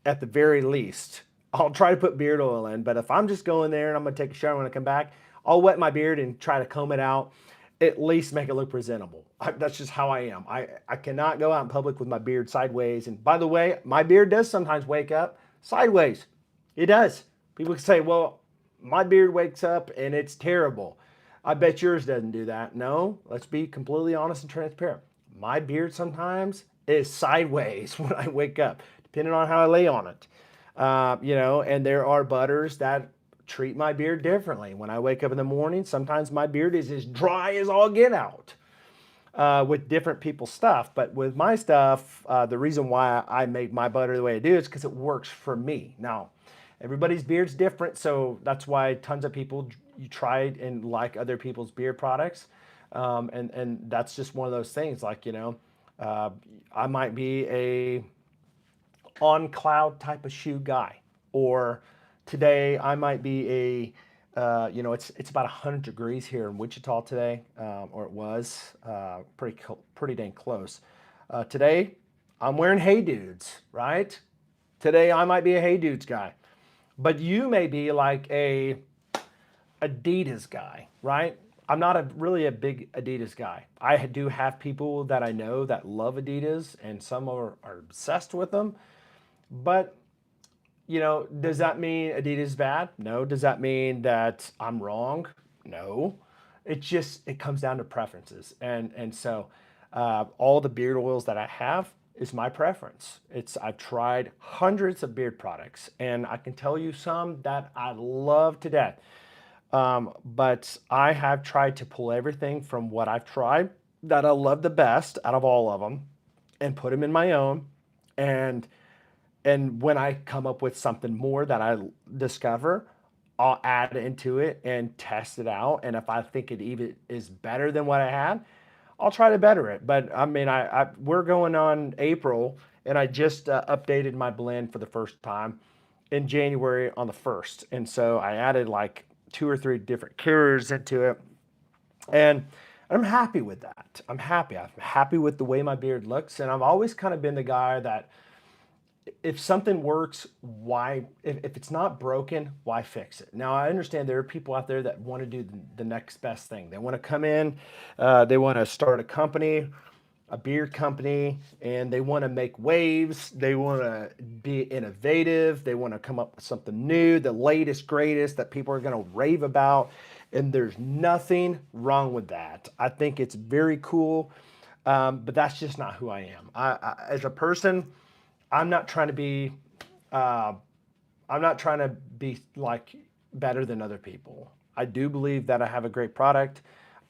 at the very least. I'll try to put beard oil in, but if I'm just going there and I'm going to take a shower when I come back, I'll wet my beard and try to comb it out, at least make it look presentable. That's just how I am. I cannot go out in public with my beard sideways. And by the way, my beard does sometimes wake up sideways. It does. People can say, well, my beard wakes up and it's terrible. I bet yours doesn't do that. No, let's be completely honest and transparent. My beard sometimes is sideways when I wake up, depending on how I lay on it. And there are butters that treat my beard differently. When I wake up in the morning, sometimes my beard is as dry as all get out with different people's stuff. But with my stuff, the reason why I make my butter the way I do is because it works for me. Now, everybody's beard's different, so that's why tons of people you try and like other people's beard products. And that's just one of those things. I might be a on cloud type of shoe guy, or today I might be it's about 100 degrees here in Wichita today, or it was pretty dang close. Today I'm wearing Hey Dudes, right? Today I might be a Hey Dudes guy, but you may be like a Adidas guy, right? I'm not really a big Adidas guy. I do have people that I know that love Adidas, and some are obsessed with them. But does that mean Adidas is bad? No. Does that mean that I'm wrong? No. It comes down to preferences, and so all the beard oils that I have is my preference. I've tried hundreds of beard products, and I can tell you some that I love to death. But I have tried to pull everything from what I've tried that I love the best out of all of them, and put them in my own, and when I come up with something more that I discover, I'll add into it and test it out. And if I think it even is better than what I had, I'll try to better it. But I mean, we're going on April, and I just updated my blend for the first time in January on the 1st. And so I added like 2 or 3 different cures into it. And I'm happy with that. I'm happy. I'm happy with the way my beard looks. And I've always kind of been the guy that if something works, why, if it's not broken, why fix it? Now, I understand there are people out there that want to do the next best thing. They want to come in, they want to start a company, a beard company, and they want to make waves. They want to be innovative. They want to come up with something new, the latest, greatest that people are going to rave about. And there's nothing wrong with that. I think it's very cool, but that's just not who I am. As a person, I'm not trying to be, uh, I'm not trying to be like better than other people. I do believe that I have a great product.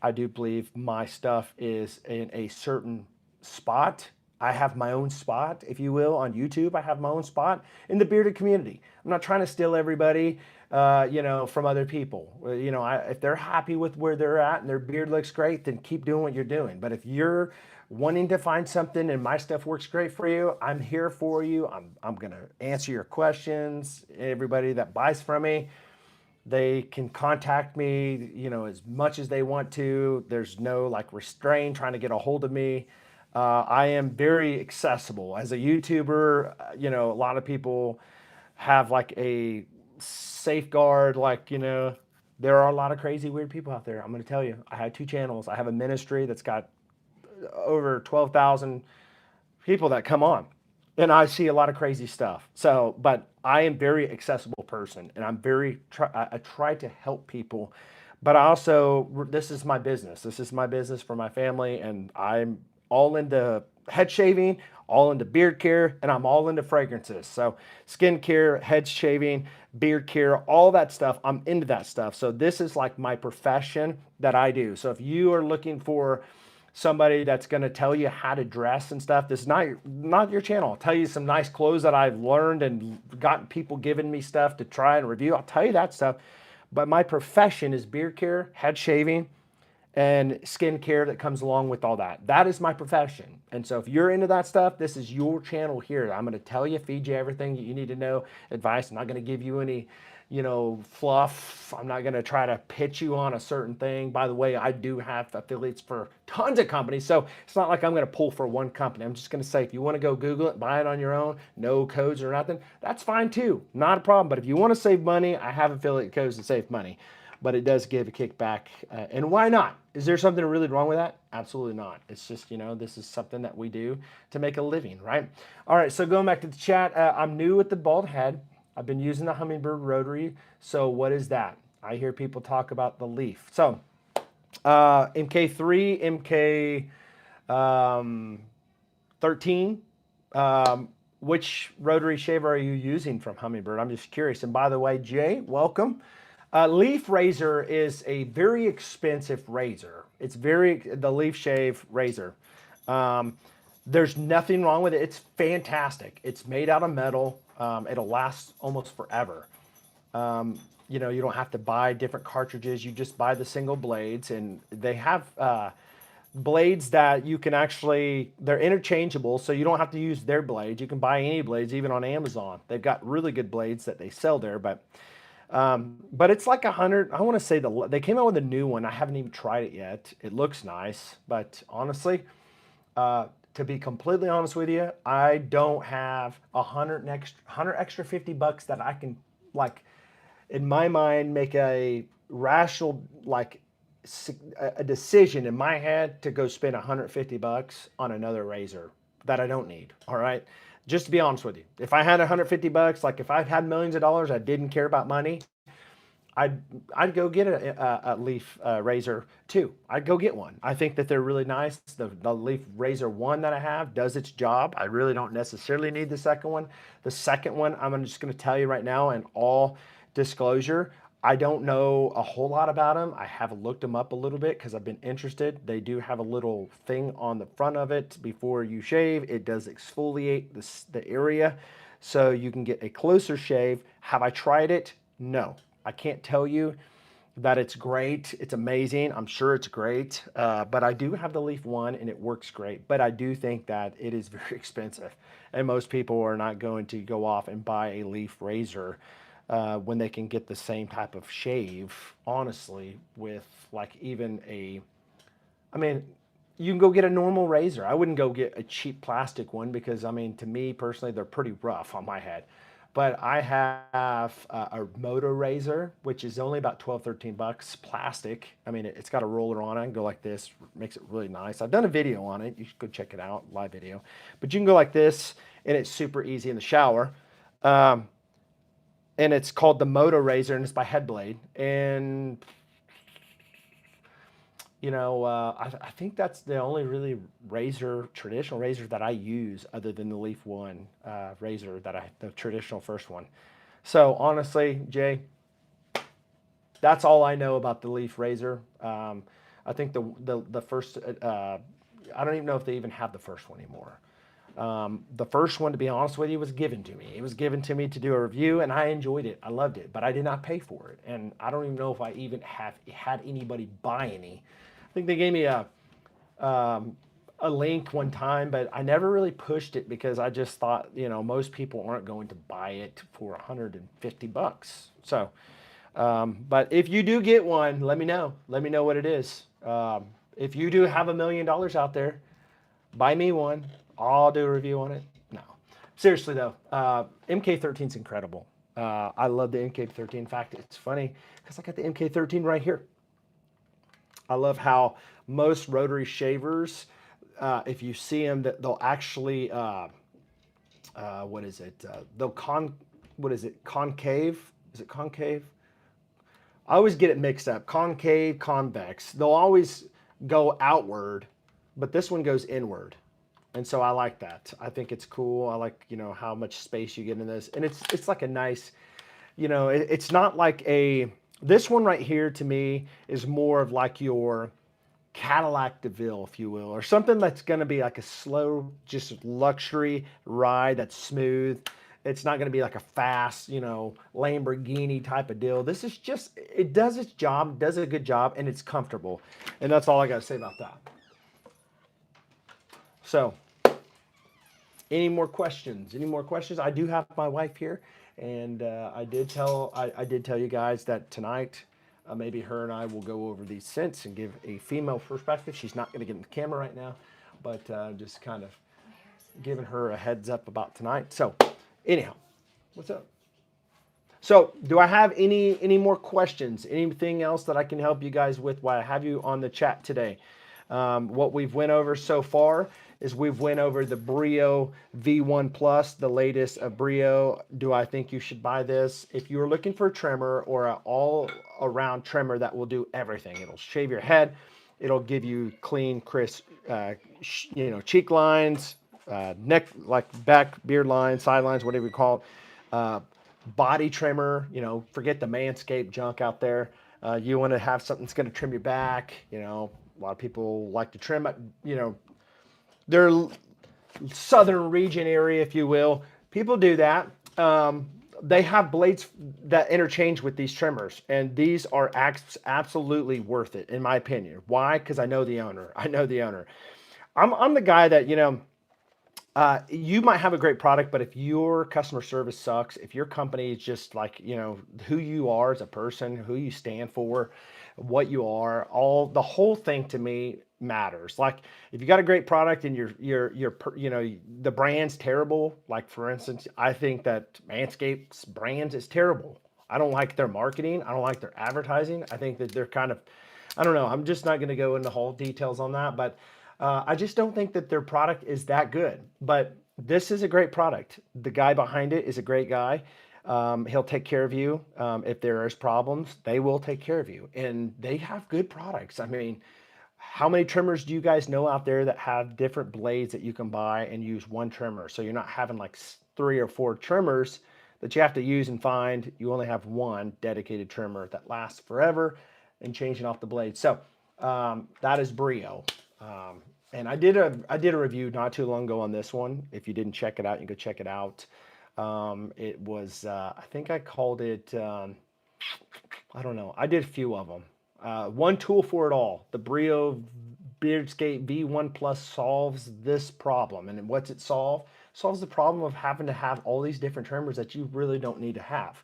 I do believe my stuff is in a certain spot. I have my own spot, if you will, on YouTube. I have my own spot in the bearded community. I'm not trying to steal everybody, from other people. If they're happy with where they're at and their beard looks great, then keep doing what you're doing. But if you're wanting to find something and my stuff works great for you, I'm here for you. I'm going to answer your questions. Everybody that buys from me, they can contact me, as much as they want to. There's no like restraint trying to get a hold of me. I am very accessible as a YouTuber. A lot of people have like a safeguard, there are a lot of crazy, weird people out there. I'm going to tell you, I have 2 channels. I have a ministry that's got over 12,000 people that come on, and I see a lot of crazy stuff. So, but I am very accessible person, and I try to help people, but I also, this is my business. This is my business for my family, and I'm all into head shaving, all into beard care, and I'm all into fragrances. So skin care, head shaving, beard care, all that stuff, I'm into that stuff. So this is like my profession that I do. So if you are looking for somebody that's going to tell you how to dress and stuff, this is not your channel. I'll tell you some nice clothes that I've learned and gotten people giving me stuff to try and review. I'll tell you that stuff. But my profession is beard care, head shaving, and skin care that comes along with all that. That is my profession. And so if you're into that stuff, this is your channel here. I'm going to tell you, feed you everything you need to know, advice. I'm not going to give you any, fluff. I'm not going to try to pitch you on a certain thing. By the way, I do have affiliates for tons of companies. So it's not like I'm going to pull for one company. I'm just going to say, if you want to go Google it, buy it on your own, no codes or nothing, that's fine too. Not a problem. But if you want to save money, I have affiliate codes to save money. But it does give a kickback. And why not? Is there something really wrong with that? Absolutely not. It's just, this is something that we do to make a living, right? All right, so going back to the chat, I'm new with the bald head. I've been using the Hummingbird Rotary. So what is that? I hear people talk about the leaf. So MK3, MK 13, which rotary shaver are you using from Hummingbird? I'm just curious. And by the way, Jay, welcome. Leaf razor is a very expensive razor. The leaf shave razor. There's nothing wrong with it. It's fantastic. It's made out of metal. It'll last almost forever. You don't have to buy different cartridges. You just buy the single blades, and they have blades that you can they're interchangeable, so you don't have to use their blades. You can buy any blades, even on Amazon. They've got really good blades that they sell there, but it's like 100. I want to say they came out with a new one. I haven't even tried it yet. It looks nice, but honestly, to be completely honest with you, I don't have 100 extra $50 that I can, like, in my mind, make a rational, like, a decision in my head to go spend 150 bucks on another razor that I don't need. All right. Just to be honest with you, if I had 150 bucks, like if I had millions of dollars, I didn't care about money, I'd I'd go get a Leaf razor too. I'd go get one. I think that they're really nice. The Leaf Razor one that I have does its job. I really don't necessarily need the second one. The second one, I'm just going to tell you right now, in all disclosure, I don't know a whole lot about them. I have looked them up a little bit because I've been interested. They do have a little thing on the front of it before you shave. It does exfoliate the area so you can get a closer shave. Have I tried it? No. I can't tell you that it's great. It's amazing. I'm sure it's great. But I do have the Leaf One and it works great. But I do think that it is very expensive. And most people are not going to go off and buy a Leaf razor when they can get the same type of shave, honestly, with like even I mean, you can go get a normal razor. I wouldn't go get a cheap plastic one because, I mean, to me personally, they're pretty rough on my head. But I have a Moto razor, which is only about 12, 13 bucks, plastic. I mean, it's got a roller on it. I can go like this, makes it really nice. I've done a video on it. You should go check it out, live video. But you can go like this, and it's super easy in the shower. Um, and it's called the Moto razor, and it's by Headblade. And I think that's the only really traditional razor that I use other than the Leaf One razor the traditional first one. So honestly, Jay, that's all I know about the Leaf razor. I think the first, I don't even know if they even have the first one anymore. The first one, to be honest with you, was given to me. It was given to me to do a review, and I enjoyed it. I loved it, but I did not pay for it, and I don't even know if I even have had anybody buy any. I think they gave me a link one time, but I never really pushed it because I just thought, most people aren't going to buy it for 150 bucks. So, but if you do get one, let me know. Let me know what it is. If you do have $1 million out there, buy me one. I'll do a review on it. No, seriously though, MK13 is incredible. I love the MK13. In fact, it's funny because I got the MK13 right here. I love how most rotary shavers, if you see them, that they'll actually, what is it? What is it? Concave? Is it concave? I always get it mixed up. Concave, convex. They'll always go outward, but this one goes inward. And so I like that. I think it's cool. I like, how much space you get in this. And it's like a nice, it's not like this one right here to me is more of like your Cadillac DeVille, if you will, or something that's going to be like a slow, just luxury ride that's smooth. It's not going to be like a fast, Lamborghini type of deal. This is just, it does its job, does a good job, and it's comfortable. And that's all I got to say about that. So, any more questions? Any more questions? I do have my wife here, and I did tell you guys that tonight maybe her and I will go over these scents and give a female perspective. She's not going to get in the camera right now, but just kind of giving her a heads up about tonight. So, anyhow, what's up? So, do I have any more questions? Anything else that I can help you guys with while I have you on the chat today? What we've went over so far is we've went over the Brio V1 Plus, the latest of Brio. Do I think you should buy this? If you're looking for a trimmer or an all-around trimmer that will do everything, it'll shave your head, it'll give you clean, crisp, cheek lines, neck, like back beard lines, side lines, whatever you call it. Body trimmer, forget the Manscaped junk out there. You want to have something that's going to trim your back. A lot of people like to trim it, their southern region area, if you will. People do that. They have blades that interchange with these trimmers, and these are absolutely worth it, in my opinion. Why? Because I know the owner. I'm the guy that, you might have a great product, but if your customer service sucks, if your company is just like, who you are as a person, who you stand for, what you are, the whole thing to me matters. Like if you got a great product and the brand's terrible, like for instance, I think that Manscaped's brand is terrible. I don't like their marketing. I don't like their advertising. I think that they're kind of I don't know. I'm just not going to go into whole details on that, but I just don't think that their product is that good. But this is a great product. The guy behind it is a great guy. He'll take care of you. If there is problems, they will take care of you. And they have good products. I mean, how many trimmers do you guys know out there that have different blades that you can buy and use one trimmer? So you're not having like 3 or 4 trimmers that you have to use and find. You only have one dedicated trimmer that lasts forever and changing off the blade. So that is Brio. And I did a review not too long ago on this one. If you didn't check it out, you can go check it out. It was I think I called it I don't know. I did a few of them. One tool for it all. The Brio Beardscape V1 Plus solves this problem. And what's it solve? Solves the problem of having to have all these different trimmers that you really don't need to have.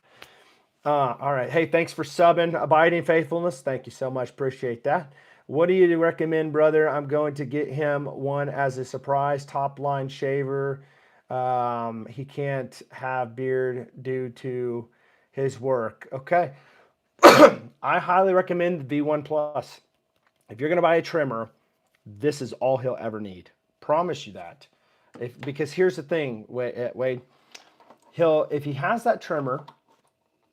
All right. Hey, thanks for subbing. Abiding Faithfulness. Thank you so much. Appreciate that. What do you recommend, brother? I'm going to get him one as a surprise top line shaver. He can't have beard due to his work. Okay. I highly recommend the V1 Plus. If you're going to buy a trimmer, this is all he'll ever need. Promise you that. Because here's the thing, Wade. If he has that trimmer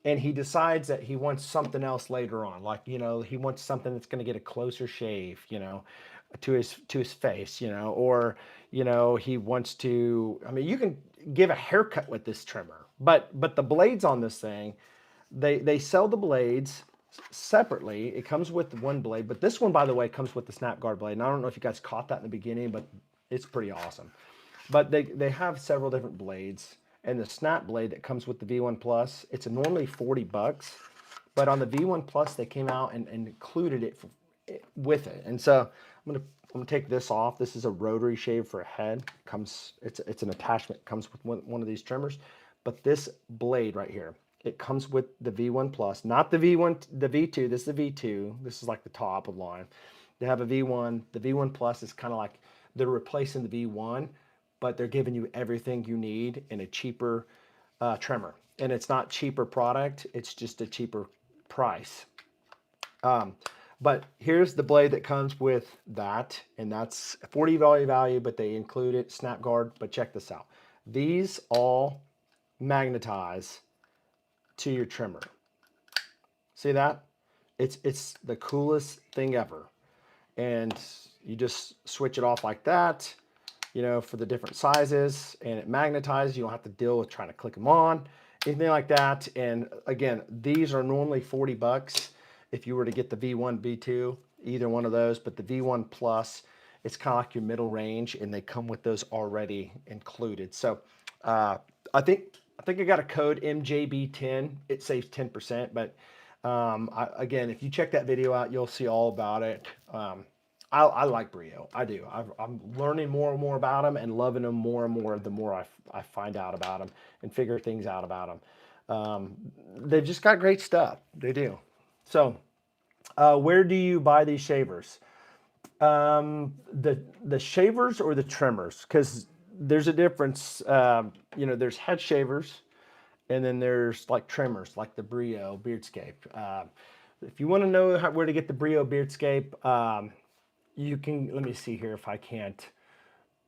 and he decides that he wants something else later on, like, he wants something that's going to get a closer shave, to his face, or, he wants to, I mean, you can give a haircut with this trimmer, but the blades on this thing, they sell the blades separately. It comes with one blade, but this one, by the way, comes with the snap guard blade. And I don't know if you guys caught that in the beginning, but it's pretty awesome. But they have several different blades, and the snap blade that comes with the V1 Plus, it's normally $40, but on the V1 Plus they came out and included it with it. And so I'm gonna take this off. This is a rotary shave for a head. It's an attachment. It comes with one of these trimmers, but this blade right here, it comes with the V1 Plus, not the V1, the V2. This is the V2. This is like the top of the line. They have a V1. The V1 Plus is kind of like they're replacing the V1, but they're giving you everything you need in a cheaper trimmer. And it's not cheaper product. It's just a cheaper price. But here's the blade that comes with that, and that's a 40 value, but they include it, snap guard. But check this out. These all magnetize to your trimmer. See that? It's the coolest thing ever. And you just switch it off like that, for the different sizes, and it magnetizes. You don't have to deal with trying to click them on, anything like that. And again, these are normally $40 if you were to get the V1, V2, either one of those, but the V1 Plus, it's kind of like your middle range, and they come with those already included. So I think I got a code MJB10. It saves 10%, but again, if you check that video out, you'll see all about it. I like Brio. I do. I'm learning more and more about them and loving them more and more the more I find out about them and figure things out about them. They've just got great stuff. They do. So where do you buy these shavers? The shavers or the trimmers? Because there's a difference. There's head shavers, and then there's like trimmers, like the Brio Beardscape. If you want to know where to get the Brio Beardscape, you can. Let me see here if I can't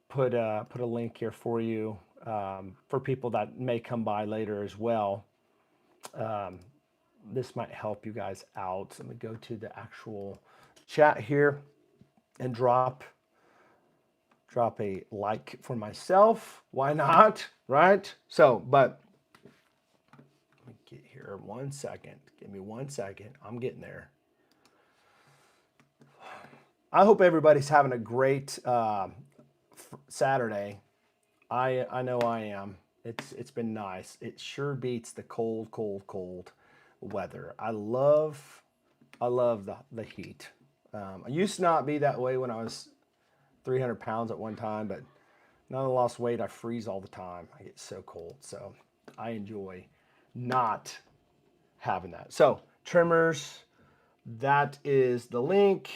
put a link here for you for people that may come by later as well. This might help you guys out. Let me go to the actual chat here and drop a like for myself. Why not? Right? So, but let me get here 1 second. Give me 1 second. I'm getting there. I hope everybody's having a great Saturday. I know I am. It's been nice. It sure beats the cold weather. I love the heat. I used to not be that way when I was 300 pounds at one time, but now that I lost weight, I freeze all the time. I get so cold. So I enjoy not having that. So trimmers, that is the link.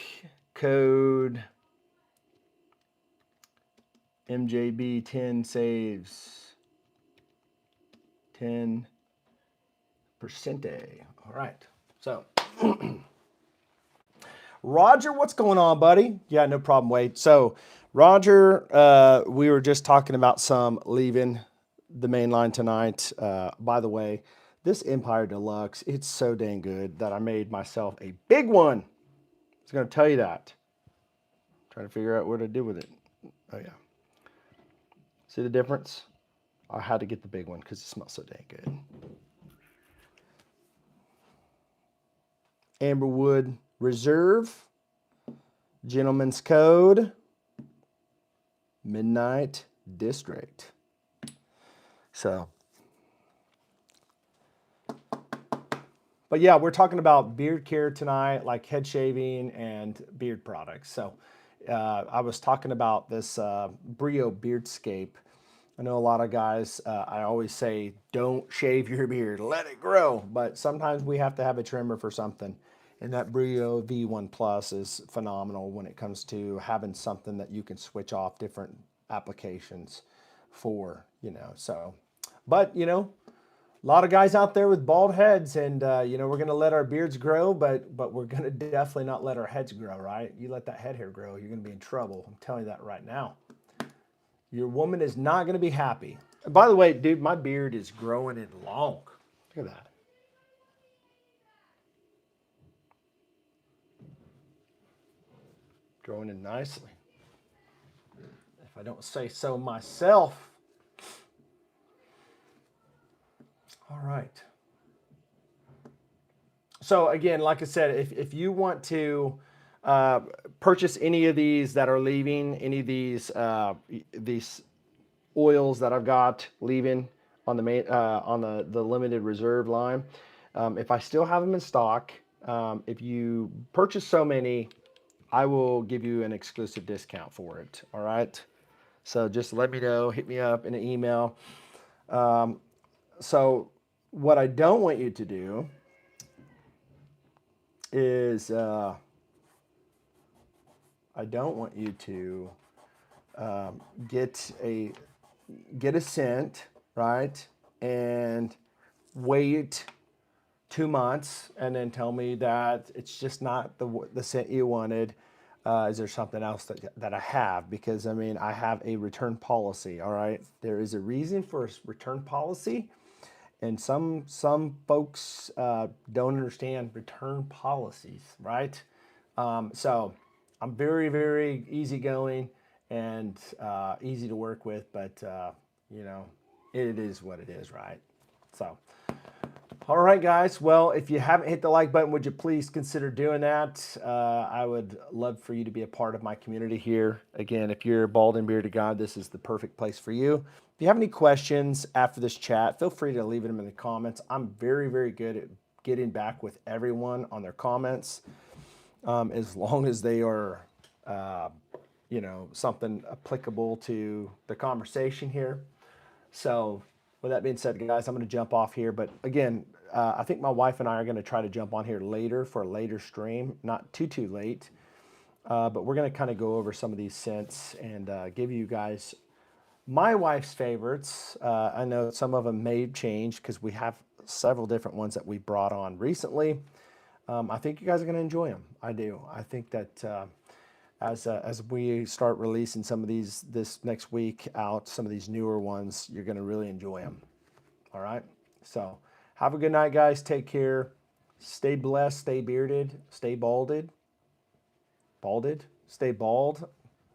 Code MJB10 saves 10%. All right. So Roger, what's going on, buddy? Yeah, no problem, Wade. So, Roger, we were just talking about some leaving the main line tonight. By the way, this Empire Deluxe, it's so dang good that I made myself a big one. I was going to tell you that. Trying to figure out what to do with it. Oh, yeah. See the difference? I had to get the big one because it smells so dang good. Amberwood Reserve, Gentleman's Code, Midnight District. So, but yeah, we're talking about beard care tonight, like head shaving and beard products. So, I was talking about this Brio Beardscape. I know a lot of guys, I always say, don't shave your beard, let it grow. But sometimes we have to have a trimmer for something. And that Brio V1 Plus is phenomenal when it comes to having something that you can switch off different applications for, So, but, a lot of guys out there with bald heads, and we're going to let our beards grow, but we're going to definitely not let our heads grow, right? You let that head hair grow, you're going to be in trouble. I'm telling you that right now. Your woman is not going to be happy. By the way, dude, my beard is growing in long. Look at that. Growing in nicely. If I don't say so myself. All right. So again, like I said, if you want to purchase any of these that are leaving, any of these oils that I've got leaving on the main on the limited reserve line, if I still have them in stock, if you purchase so many, I will give you an exclusive discount for it. All right. So just let me know. Hit me up in an email. So what I don't want you to do is I don't want you to get a scent, right, and wait 2 months and then tell me that it's just not the scent you wanted. Is there something else that I have? Because I mean, I have a return policy. All right, there is a reason for a return policy. And some folks don't understand return policies, right? So I'm very, very easygoing and easy to work with, but it is what it is, right? So, all right, guys. Well, if you haven't hit the like button, would you please consider doing that? I would love for you to be a part of my community here. Again, if you're a bald and bearded guy, this is the perfect place for you. If you have any questions after this chat, feel free to leave them in the comments. I'm very, very good at getting back with everyone on their comments, as long as they are, something applicable to the conversation here. So with that being said, guys, I'm going to jump off here. But again, I think my wife and I are going to try to jump on here later for a later stream, not too late. But we're going to kind of go over some of these scents and give you guys my wife's favorites. I know some of them may change because we have several different ones that we brought on recently. I think you guys are going to enjoy them. I do. I think that as we start releasing some of these this next week out, some of these newer ones, you're going to really enjoy them. All right. So have a good night, guys. Take care. Stay blessed. Stay bearded. Stay balded. Stay bald.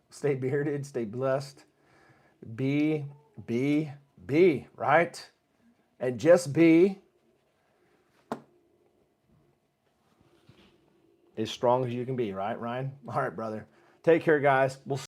Stay bearded. Stay blessed. Be, right? And just be as strong as you can be, right, Ryan? All right, brother. Take care, guys. We'll